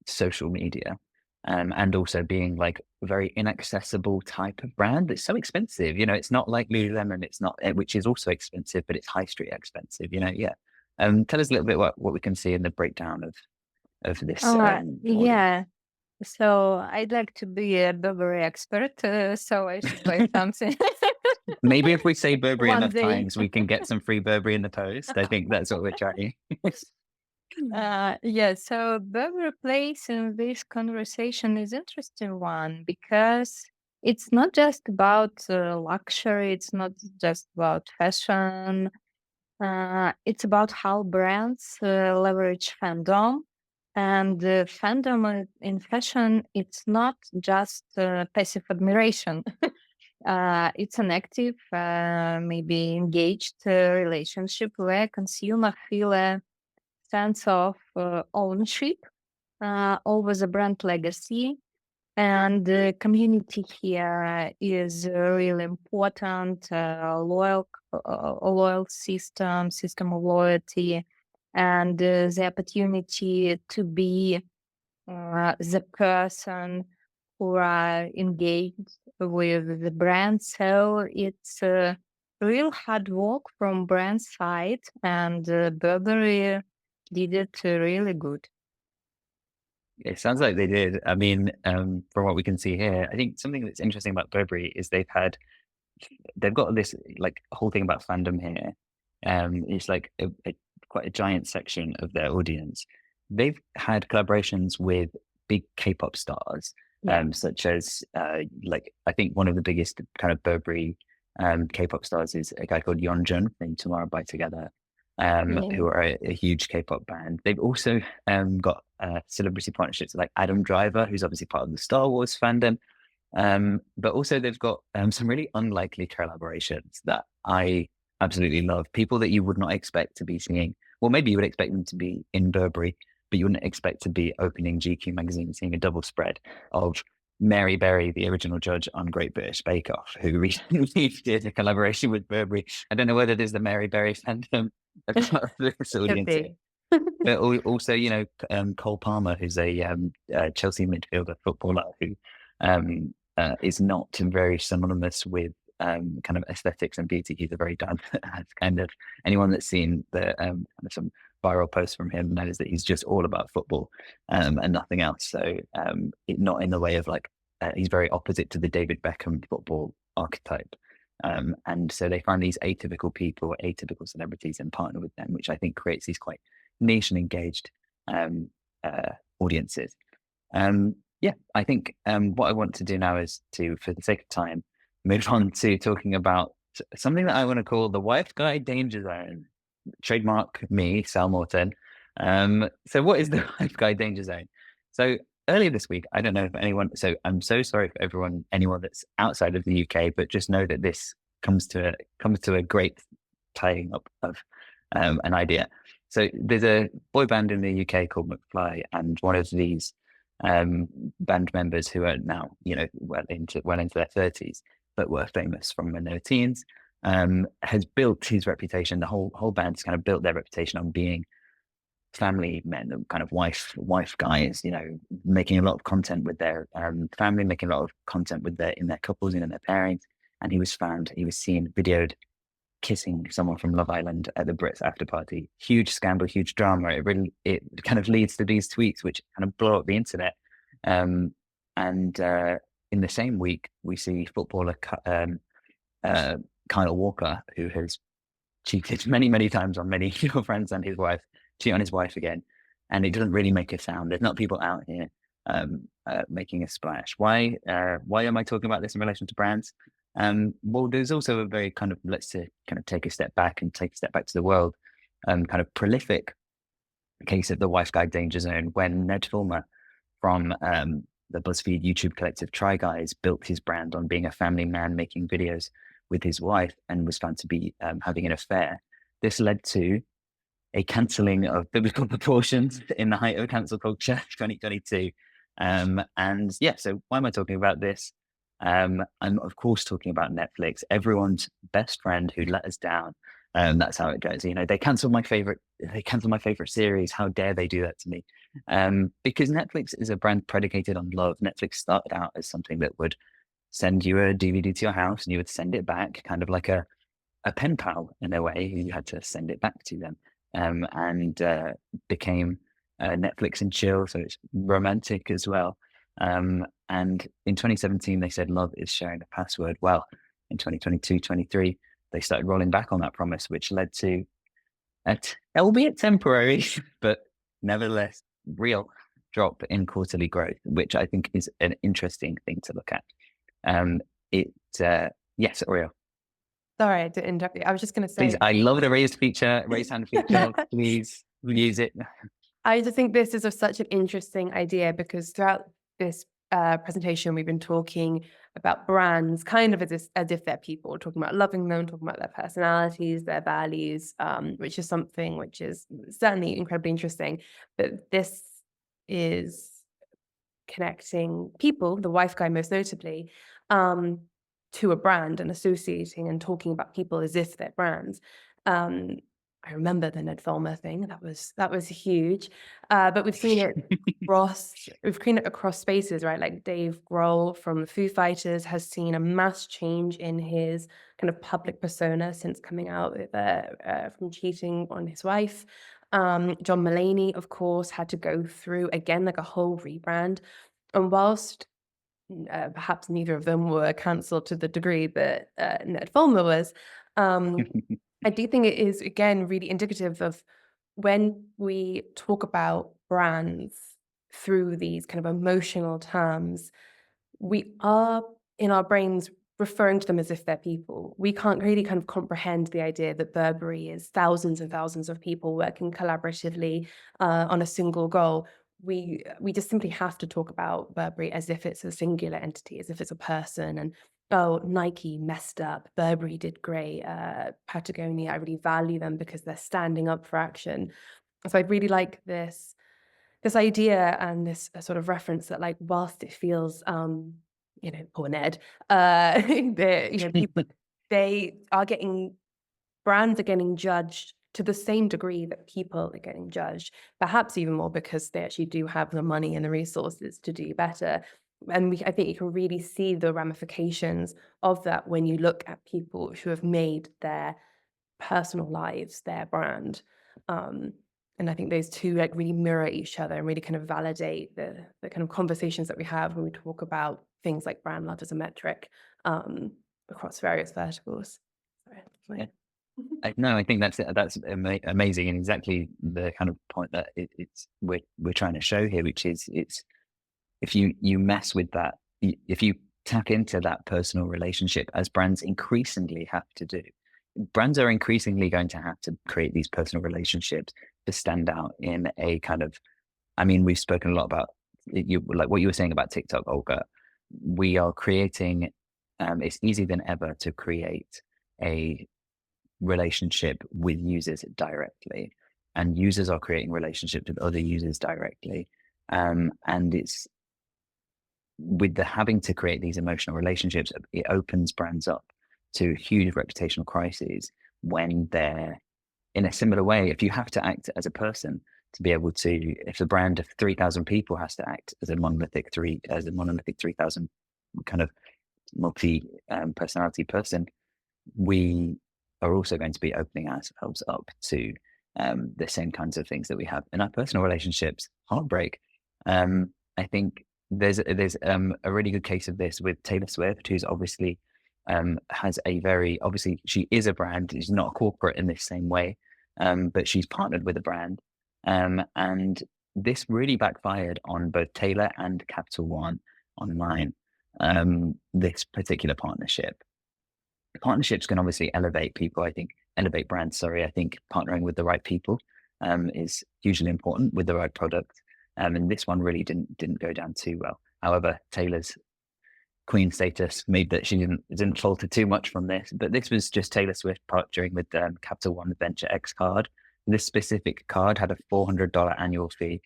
social media, and also being like a very inaccessible type of brand. It's so expensive, it's not like Lululemon. It's not, which is also expensive, but it's high street expensive. Yeah. Tell us a little bit what we can see in the breakdown of this audience. Yeah. So I'd like to be a Burberry expert, so I should buy something Maybe if we say Burberry one enough day. times, we can get some free Burberry in the post. I think that's what we're trying. Yeah, so Burberry place in this conversation is interesting one because it's not just about luxury, it's not just about fashion. It's about how brands leverage fandom. And fandom in fashion, it's not just passive admiration. It's an active, maybe engaged relationship where consumer feel a sense of ownership over the brand legacy. And the community here is really important. Loyal system of loyalty, and the opportunity to be the person who are engaged with the brand. So it's real hard work from brand side, and Burberry did it really good. It sounds like they did. I mean, from what we can see here, I think something that's interesting about Burberry is they've got this like whole thing about fandom here. It's like quite a giant section of their audience. They've had collaborations with big K-pop stars, Yeah. such as like I think one of the biggest kind of Burberry K-pop stars is a guy called Yeonjun from Tomorrow by Together, who are a huge K-pop band. They've also got celebrity partnerships with like Adam Driver, who's obviously part of the Star Wars fandom. But also they've got some really unlikely collaborations that I absolutely love. People that you would not expect to be seeing. Well, maybe you would expect them to be in Burberry, but you wouldn't expect to be opening GQ magazine, seeing a double spread of Mary Berry, the original judge on Great British Bake Off, who recently did a collaboration with Burberry. I don't know whether there's the Mary Berry fandom across this audience here. But also, Cole Palmer, who's a Chelsea midfielder footballer who is not very synonymous with kind of aesthetics and beauty. He's a very down kind of anyone that's seen the kind of some viral posts from him knows that he's just all about football and nothing else. So not in the way of like he's very opposite to the David Beckham football archetype. And so they find these atypical people, atypical celebrities, and partner with them, which I think creates these quite niche and engaged audiences. Yeah, I think what I want to do now is to, for the sake of time, move on to talking about something that I want to call the wife guy danger zone. Trademark me, Sal Morton. So what is the wife guy danger zone? So earlier this week, I don't know if anyone, so I'm so sorry for anyone that's outside of the UK, but just know that this comes to a great tying up of an idea. So there's a boy band in the UK called McFly, and one of these band members who are now, well into their 30s, but were famous from when they were teens, has built his reputation. The whole band's kind of built their reputation on being family men, kind of wife guys, making a lot of content with their family, making a lot of content with in their couples and in their pairings. And he was seen videoed kissing someone from Love Island at the Brits after party. Huge scandal, huge drama. It kind of leads to these tweets which kind of blow up the internet. And in the same week, we see footballer Kyle Walker, who has cheated many times on many of your friends and his wife, cheat on his wife again. And it doesn't really make a sound. There's not people out here making a splash. Why am I talking about this in relation to brands? Well, there's also a very kind of, let's say, kind of take a step back to the world, kind of prolific case of the wife guy danger zone when Ned Fulmer from the BuzzFeed YouTube collective Try Guys built his brand on being a family man making videos with his wife and was found to be having an affair. This led to a cancelling of biblical proportions in the height of cancel culture 2022. And yeah, so why am I talking about this? I'm of course talking about Netflix, everyone's best friend who let us down That's how it goes. You know, they cancelled my favorite series. How dare they do that to me? Because Netflix is a brand predicated on love. Netflix started out as something that would send you a DVD to your house and you would send it back, kind of like a pen pal in a way. You had to send it back to them, and became Netflix and chill, so it's romantic as well. And in 2017, they said love is sharing a password. Well, in 2022, 23, they started rolling back on that promise, which led to, albeit temporary, but nevertheless real drop in quarterly growth, which I think is an interesting thing to look at. Yes, Oryelle. Sorry, I didn't interrupt you. I was just going to Please, say, I love the raised hand feature. Please use it. I just think this is such an interesting idea because throughout this presentation, we've been talking about brands kind of as if they're people, talking about loving them, talking about their personalities, their values, which is something which is certainly incredibly interesting. But this is connecting people, the wife guy most notably, to a brand and associating and talking about people as if they're brands. I remember the Ned Fulmer thing. That was huge. But we've seen it across spaces, right? Like Dave Grohl from the Foo Fighters has seen a mass change in his kind of public persona since coming out from cheating on his wife. John Mulaney, of course, had to go through again like a whole rebrand. And whilst perhaps neither of them were cancelled to the degree that Ned Fulmer was, I do think it is, again, really indicative of when we talk about brands through these kind of emotional terms, we are in our brains referring to them as if they're people. We can't really kind of comprehend the idea that Burberry is thousands and thousands of people working collaboratively on a single goal. We just simply have to talk about Burberry as if it's a singular entity, as if it's a person. And oh, Nike messed up, Burberry did great, Patagonia, I really value them because they're standing up for action. So I'd really like this idea and this sort of reference that, like, whilst it feels, poor Ned, people, brands are getting judged to the same degree that people are getting judged, perhaps even more because they actually do have the money and the resources to do better. And I think you can really see the ramifications of that when you look at people who have made their personal lives their brand. And I think those two like really mirror each other and really kind of validate the kind of conversations that we have when we talk about things like brand love as a metric across various verticals. Sorry. No, I think that's amazing, and exactly the kind of point that we're trying to show here, which is if you mess with that, if you tap into that personal relationship, as brands increasingly have to do, brands are increasingly going to have to create these personal relationships to stand out in a kind of, I mean, we've spoken a lot about like what you were saying about TikTok, Olga. We are creating, it's easier than ever to create a relationship with users directly, and users are creating relationships with other users directly. And it's with the having to create these emotional relationships, it opens brands up to huge reputational crises when they're in a similar way. If you have to act as a person to be able to, if the brand of 3,000 people has to act as a monolithic 3,000 kind of multi personality person, we are also going to be opening ourselves up to the same kinds of things that we have in our personal relationships. Heartbreak. I think there's a really good case of this with Taylor Swift, who's obviously has a very, obviously she is a brand. She's not a corporate in this same way, but she's partnered with a brand, and this really backfired on both Taylor and Capital One online. This particular partnerships can obviously elevate people. I think elevate brands. Sorry, I think partnering with the right people is hugely important with the right product. And this one really didn't go down too well. However, Taylor's queen status made that she didn't falter too much from this. But this was just Taylor Swift partnering with Capital One Venture X card. This specific card had a $400 annual fee,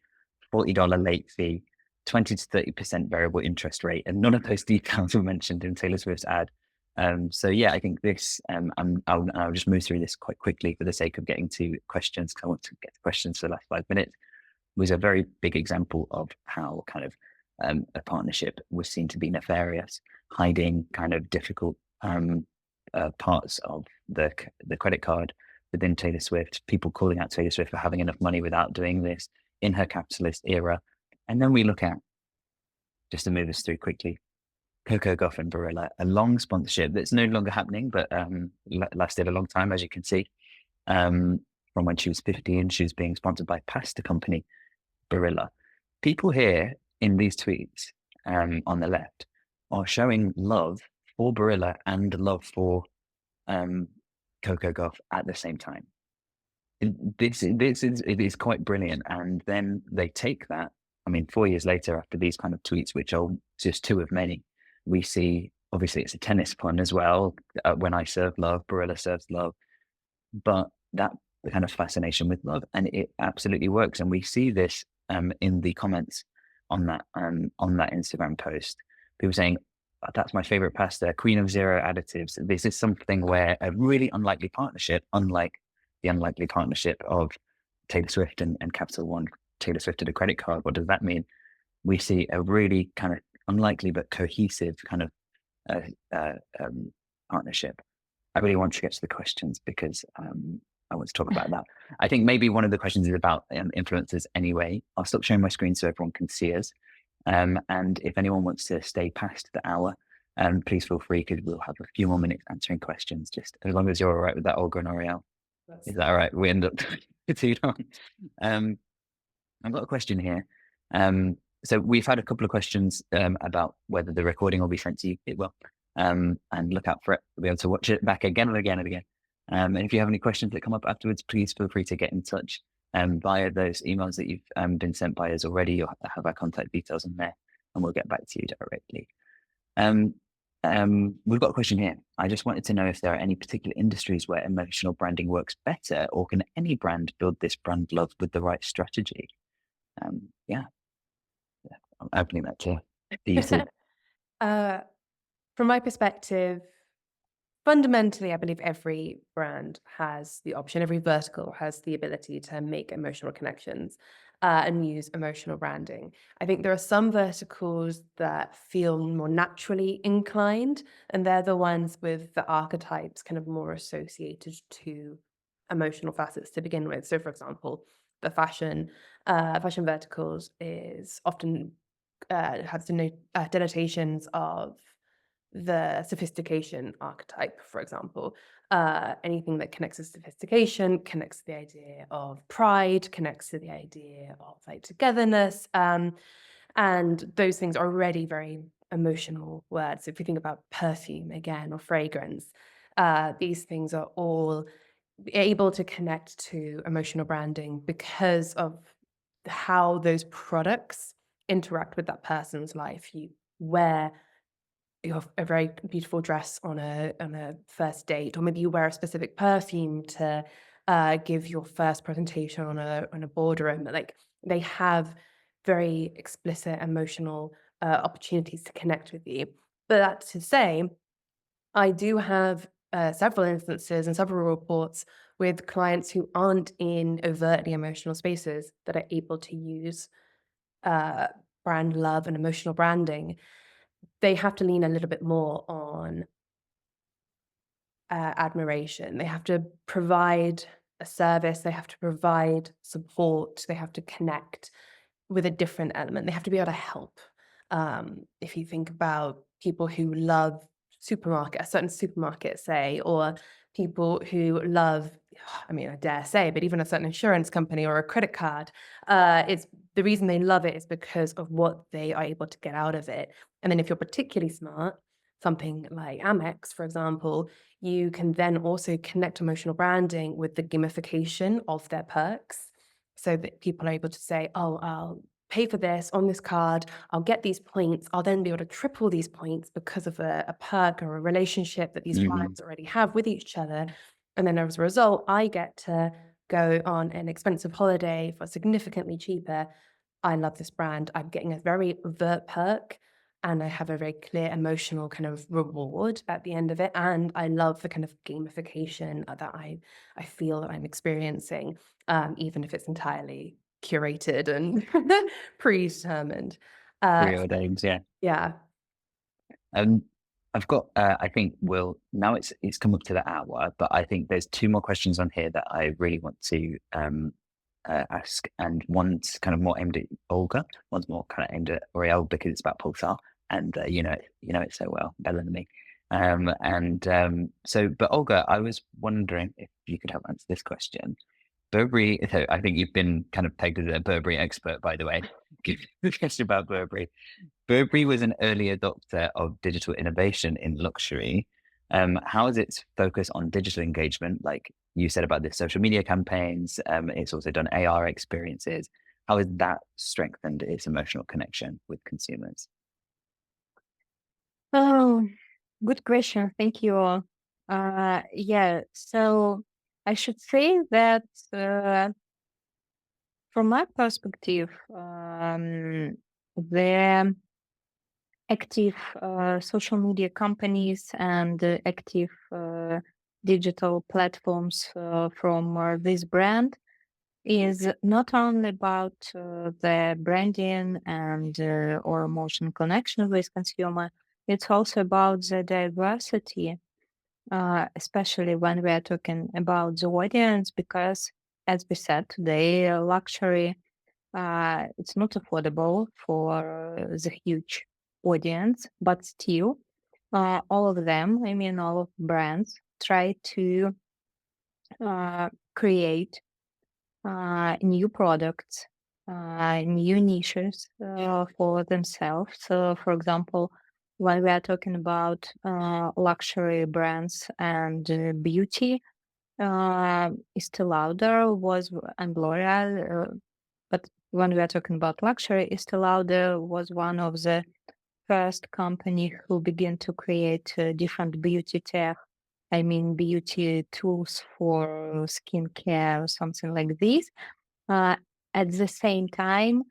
$40 late fee, 20 to 30% variable interest rate, and none of those details were mentioned in Taylor Swift's ad. So yeah, I think this, I'll just move through this quite quickly for the sake of getting to questions, because I want to get to questions for the last 5 minutes. Was a very big example of how kind of a partnership was seen to be nefarious, hiding kind of difficult parts of the credit card within Taylor Swift, people calling out Taylor Swift for having enough money without doing this in her capitalist era. And then we look at, just to move us through quickly, Coco Gauff and Barilla, a long sponsorship that's no longer happening, but lasted a long time, as you can see. From when she was 15, she was being sponsored by pasta company Barilla. People here in these tweets on the left are showing love for Barilla and love for Coco Gauff at the same time. It is quite brilliant. And then they take that. I mean, 4 years later, after these kind of tweets, which are just two of many, we see, obviously it's a tennis pun as well. When I serve love, Barilla serves love. But that kind of fascination with love, and it absolutely works. And we see this in the comments on that Instagram post. People saying, that's my favorite pasta, queen of zero additives. This is something where a really unlikely partnership, unlike the unlikely partnership of Taylor Swift and Capital One. Taylor Swift did a credit card. What does that mean? We see a really kind of unlikely but cohesive kind of partnership. I really want to get to the questions because I want to talk about that. I think maybe one of the questions is about influencers anyway. I'll stop sharing my screen so everyone can see us. And if anyone wants to stay past the hour, please feel free, because we'll have a few more minutes answering questions, just as long as you're all right with that, Olga and Oryelle. Is that all right? We end up too long. I've got a question here. So we've had a couple of questions about whether the recording will be sent to you. It will. And look out for it. We'll be able to watch it back again and again and again. And if you have any questions that come up afterwards, please feel free to get in touch via those emails that you've been sent by us already. You'll have our contact details in there, and we'll get back to you directly. We've got a question here. I just wanted to know if there are any particular industries where emotional branding works better, or can any brand build this brand love with the right strategy? Yeah, I'm opening that to you too. From my perspective, fundamentally, I believe every brand has the option, every vertical has the ability to make emotional connections and use emotional branding. I think there are some verticals that feel more naturally inclined, and they're the ones with the archetypes kind of more associated to emotional facets to begin with. So, for example, the fashion verticals is often has denotations of the sophistication archetype, for example. Anything that connects to sophistication connects to the idea of pride, connects to the idea of like togetherness. And those things are already very emotional words. If you think about perfume again, or fragrance, these things are all able to connect to emotional branding because of how those products interact with that person's life. You wear a very beautiful dress on a first date, or maybe you wear a specific perfume to give your first presentation on a boardroom. Like, they have very explicit emotional opportunities to connect with you. But that to say, I do have several instances and several reports with clients who aren't in overtly emotional spaces that are able to use brand love and emotional branding. They have to lean a little bit more on admiration. They have to provide a service. They have to provide support. They have to connect with a different element. They have to be able to help. If you think about people who love a certain supermarket, say, or people who love, I mean, I dare say, but even a certain insurance company or a credit card, it's the reason they love it is because of what they are able to get out of it. And then if you're particularly smart, something like Amex, for example, you can then also connect emotional branding with the gamification of their perks, so that people are able to say, oh, I'll pay for this on this card, I'll get these points, I'll then be able to triple these points because of a perk or a relationship that these clients already have with each other. And then as a result, I get to go on an expensive holiday for significantly cheaper. I love this brand. I'm getting a very overt perk, and I have a very clear emotional kind of reward at the end of it. And I love the kind of gamification that I feel that I'm experiencing, even if it's entirely curated and predetermined. Preordained, yeah. Yeah. Um, I've got. I think we'll now. It's come up to the hour, but I think there's two more questions on here that I really want to ask, and one's kind of more aimed at Olga, one's more kind of aimed at Oryelle because it's about Pulsar, and you know it so well, better than me. But Olga, I was wondering if you could help answer this question. Burberry. So I think you've been kind of pegged as a Burberry expert, by the way. Give me a question about Burberry. Burberry was an early adopter of digital innovation in luxury. How is its focus on digital engagement, like you said about the social media campaigns? It's also done AR experiences. How has that strengthened its emotional connection with consumers? Oh, good question. Thank you all. Yeah, so I should say that from my perspective, the active social media companies and active digital platforms from this brand is not only about the branding and or emotional connection with consumer, it's also about the diversity, especially when we are talking about the audience, because as we said today, luxury it's not affordable for the huge audience, but still, all of them, I mean, all of brands try to create new products, new niches for themselves. So, for example, when we are talking about luxury brands and beauty, Estee Lauder was and L'Oreal, but when we are talking about luxury, Estee Lauder was one of the first company who began to create different beauty tech. I mean, beauty tools for skincare or something like this. Uh, at the same time,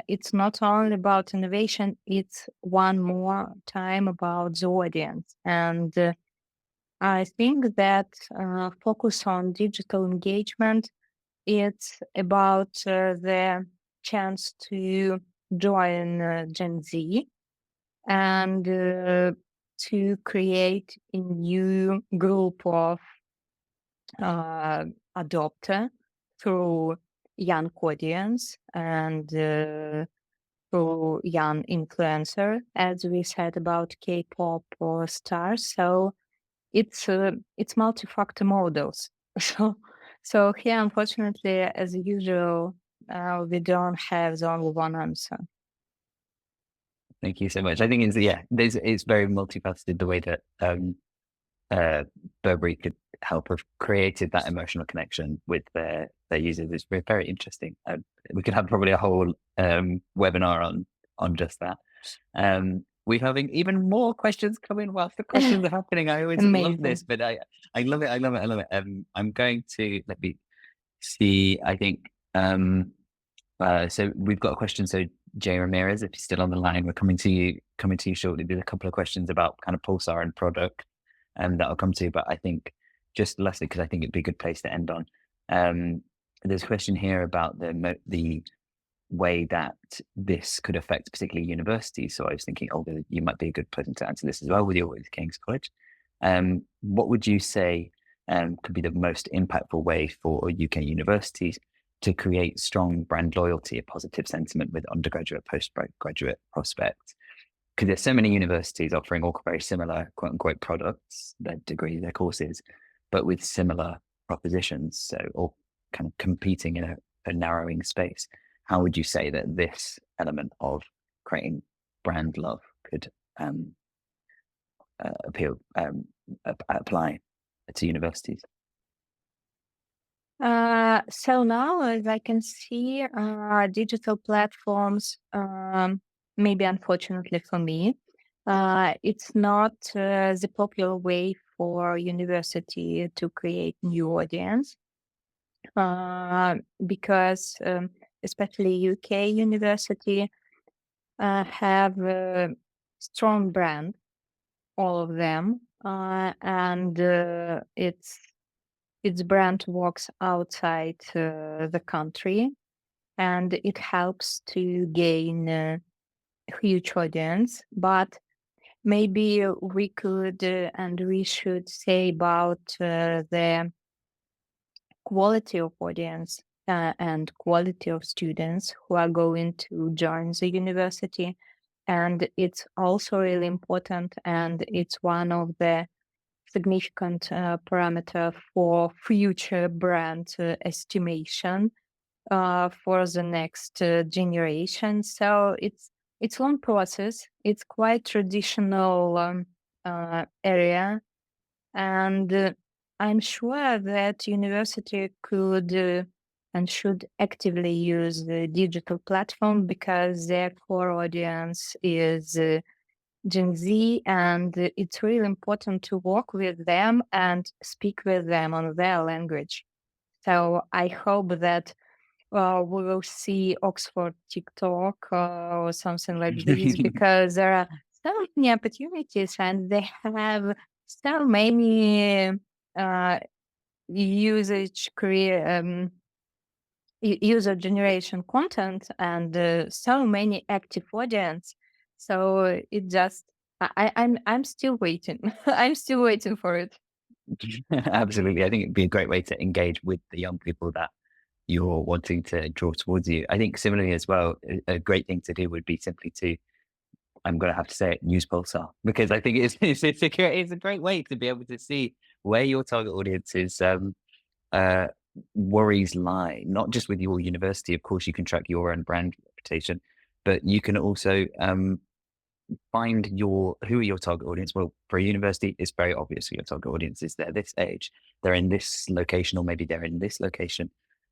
it's not only about innovation, it's one more time about the audience. And I think that focus on digital engagement, it's about the chance to join Gen Z and to create a new group of adopter through young audience and through young influencer, as we said about K-pop or stars. So it's multi-factor models. So here, unfortunately, as usual, we don't have the only one answer. Thank you so much. I think it's very multifaceted the way that Burberry could help have created that emotional connection with their users. It's very interesting. We could have probably a whole webinar on just that. We're having even more questions coming whilst the questions are happening. I always love this, but I love it. I love it. I love it. I'm going to let me see. I think so we've got a question. So Jay Ramirez, if you're still on the line, we're coming to you shortly. There's a couple of questions about kind of Pulsar and product, and that I'll come to. But I think just lastly, because I think it'd be a good place to end on. There's a question here about the way that this could affect particularly universities. So I was thinking, Olga, you might be a good person to answer this as well with your work with King's College. What would you say could be the most impactful way for UK universities to create strong brand loyalty, a positive sentiment with undergraduate, postgraduate prospects? Because there's so many universities offering all very similar quote unquote products, their degrees, their courses, but with similar propositions. So all kind of competing in a narrowing space. How would you say that this element of creating brand love could apply to universities? So now, as I can see, digital platforms, maybe unfortunately for me, it's not the popular way for university to create new audience, because especially UK university have strong brand, all of them, and its brand works outside the country, and it helps to gain a huge audience. But maybe we could and we should say about the quality of audience and quality of students who are going to join the university. And it's also really important, and it's one of the significant parameter for future brand estimation for the next generation. So it's long process. It's quite traditional area, and I'm sure that university could and should actively use the digital platform because their core audience is Gen Z, and it's really important to work with them and speak with them on their language. So I hope that we will see Oxford TikTok or something like this because there are so many opportunities and they have so many usage user generation content and so many active audience. So it just I'm still waiting. I'm still waiting for it. Absolutely. I think it'd be a great way to engage with the young people that you're wanting to draw towards you. I think similarly as well, a great thing to do would be simply to, I'm going to have to say it, use Pulsar, because I think it's a great way to be able to see where your target audience's uh, worries lie, not just with your university. Of course, you can track your own brand reputation, but you can also find who are your target audience. Well, for a university, it's very obvious who your target audience is. They're this age, they're in this location, or maybe they're in this location,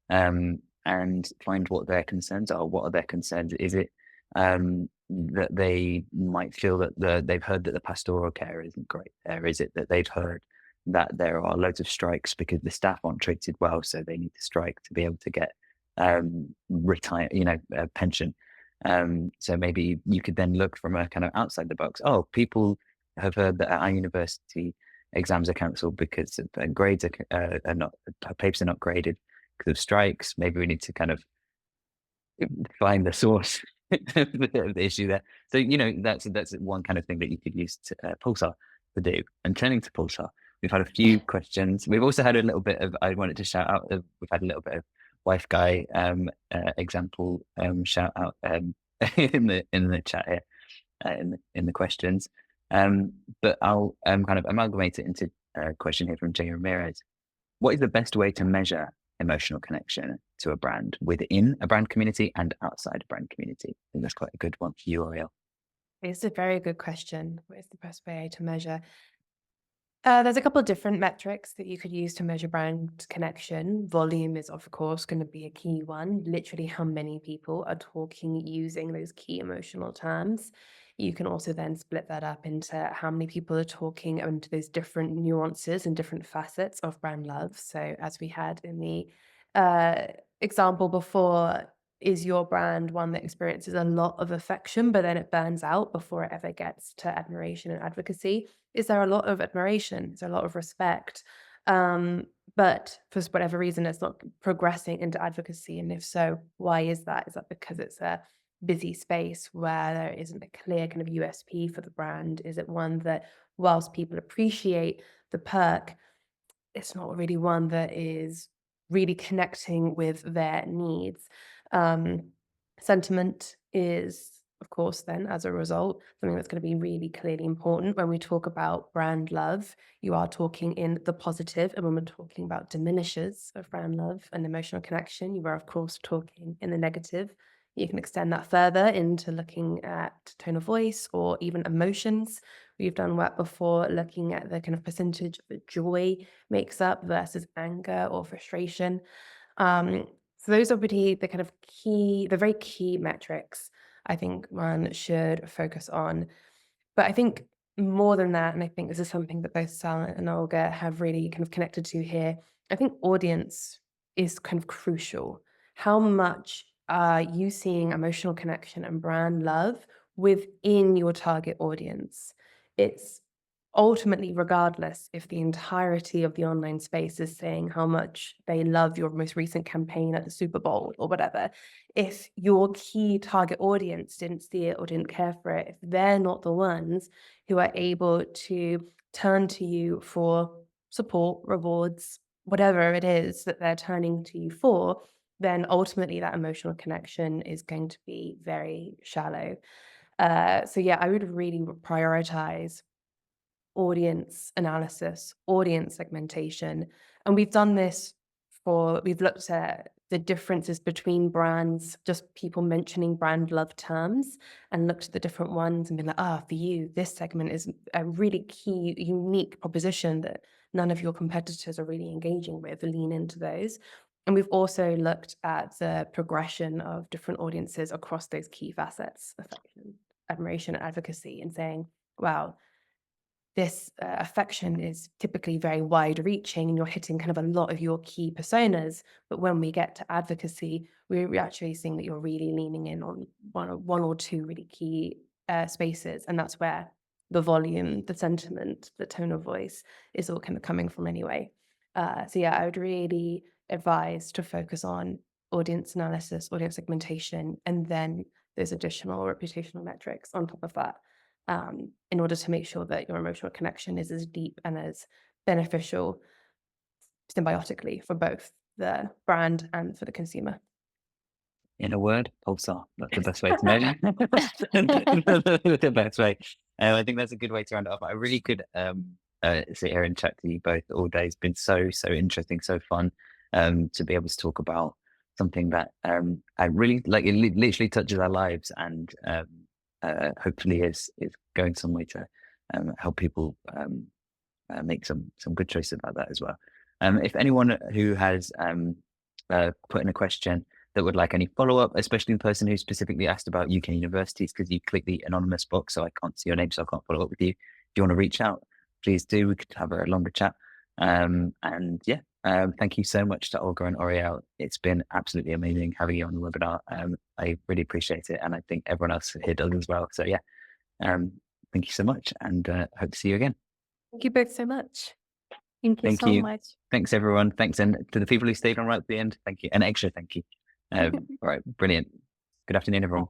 and find what their concerns are. What are their concerns? Is it that they might feel that they've heard that the pastoral care isn't great there? Is it that they've heard that there are loads of strikes because the staff aren't treated well, so they need to strike to be able to get retire, a pension? So maybe you could then look from a kind of outside the box. Oh, people have heard that at our university exams are cancelled because grades are not, papers are not graded because of strikes. Maybe we need to kind of find the source of the issue there. So that's one kind of thing that you could use Pulsar to do. And turning to Pulsar, we've had a few questions. We've also had a little bit of, I wanted to shout out, we've had a little bit of wife guy example shout out in the chat here, in the questions, but I'll kind of amalgamate it into a question here from Jay Ramirez. What is the best way to measure emotional connection to a brand within a brand community and outside a brand community? I think that's quite a good one for you, Oryelle. It's a very good question. What is the best way to measure? There's a couple of different metrics that you could use to measure brand connection. Volume is, of course, going to be a key one. Literally, how many people are talking using those key emotional terms. You can also then split that up into how many people are talking into those different nuances and different facets of brand love. So, as we had in the example before, is your brand one that experiences a lot of affection, but then it burns out before it ever gets to admiration and advocacy? Is there a lot of admiration? Is there a lot of respect? But for whatever reason, it's not progressing into advocacy. And if so, why is that? Is that because it's a busy space where there isn't a clear kind of USP for the brand? Is it one that, whilst people appreciate the perk, it's not really one that is really connecting with their needs? Sentiment is, of course, then as a result, something that's going to be really clearly important. When we talk about brand love, you are talking in the positive, and when we're talking about diminishes of brand love and emotional connection, you are, of course, talking in the negative. You can extend that further into looking at tone of voice or even emotions. We've done work before looking at the kind of percentage that joy makes up versus anger or frustration. So those are really the kind of the very key metrics I think one should focus on. But I think more than that, and I think this is something that both Sal and Olga have really kind of connected to here, I think audience is kind of crucial. How much are you seeing emotional connection and brand love within your target audience. It's ultimately, regardless if the entirety of the online space is saying how much they love your most recent campaign at the Super Bowl or whatever, if your key target audience didn't see it or didn't care for it, if they're not the ones who are able to turn to you for support, rewards, whatever it is that they're turning to you for, then ultimately that emotional connection is going to be very shallow. So yeah, I would really prioritize audience analysis, audience segmentation. And we've done this we've looked at the differences between brands, just people mentioning brand love terms, and looked at the different ones and been like, for you, this segment is a really key, unique proposition that none of your competitors are really engaging with. Lean into those. And we've also looked at the progression of different audiences across those key facets, affection, admiration, and advocacy, and saying, wow, this affection is typically very wide reaching and you're hitting kind of a lot of your key personas. But when we get to advocacy, we're actually seeing that you're really leaning in on one or two really key spaces. And that's where the volume, the sentiment, the tone of voice is all kind of coming from anyway. So yeah, I would really advise to focus on audience analysis, audience segmentation, and then those additional reputational metrics on top of that, in order to make sure that your emotional connection is as deep and as beneficial symbiotically for both the brand and for the consumer. In a word, Pulsar. That's the best way to measure. The best way. I think that's a good way to round it off. I really could sit here and chat to you both all day. It's been so interesting, so fun to be able to talk about something that I really like. It literally touches our lives, and hopefully is going some way to help people make some good choices about that as well. If anyone who has put in a question that would like any follow-up, especially the person who specifically asked about UK universities, because you click the anonymous box, so I can't see your name, so I can't follow up with you. If you want to reach out, please do. We could have a longer chat. And yeah, thank you so much to Olga and Oryelle. It's been absolutely amazing having you on the webinar. I really appreciate it, and I think everyone else here does as well. So yeah, thank you so much, and hope to see you again. Thank you both so much. Thank you so much. Thanks, everyone. Thanks, and to the people who stayed on right at the end, thank you. An extra thank you. All right, brilliant. Good afternoon, everyone.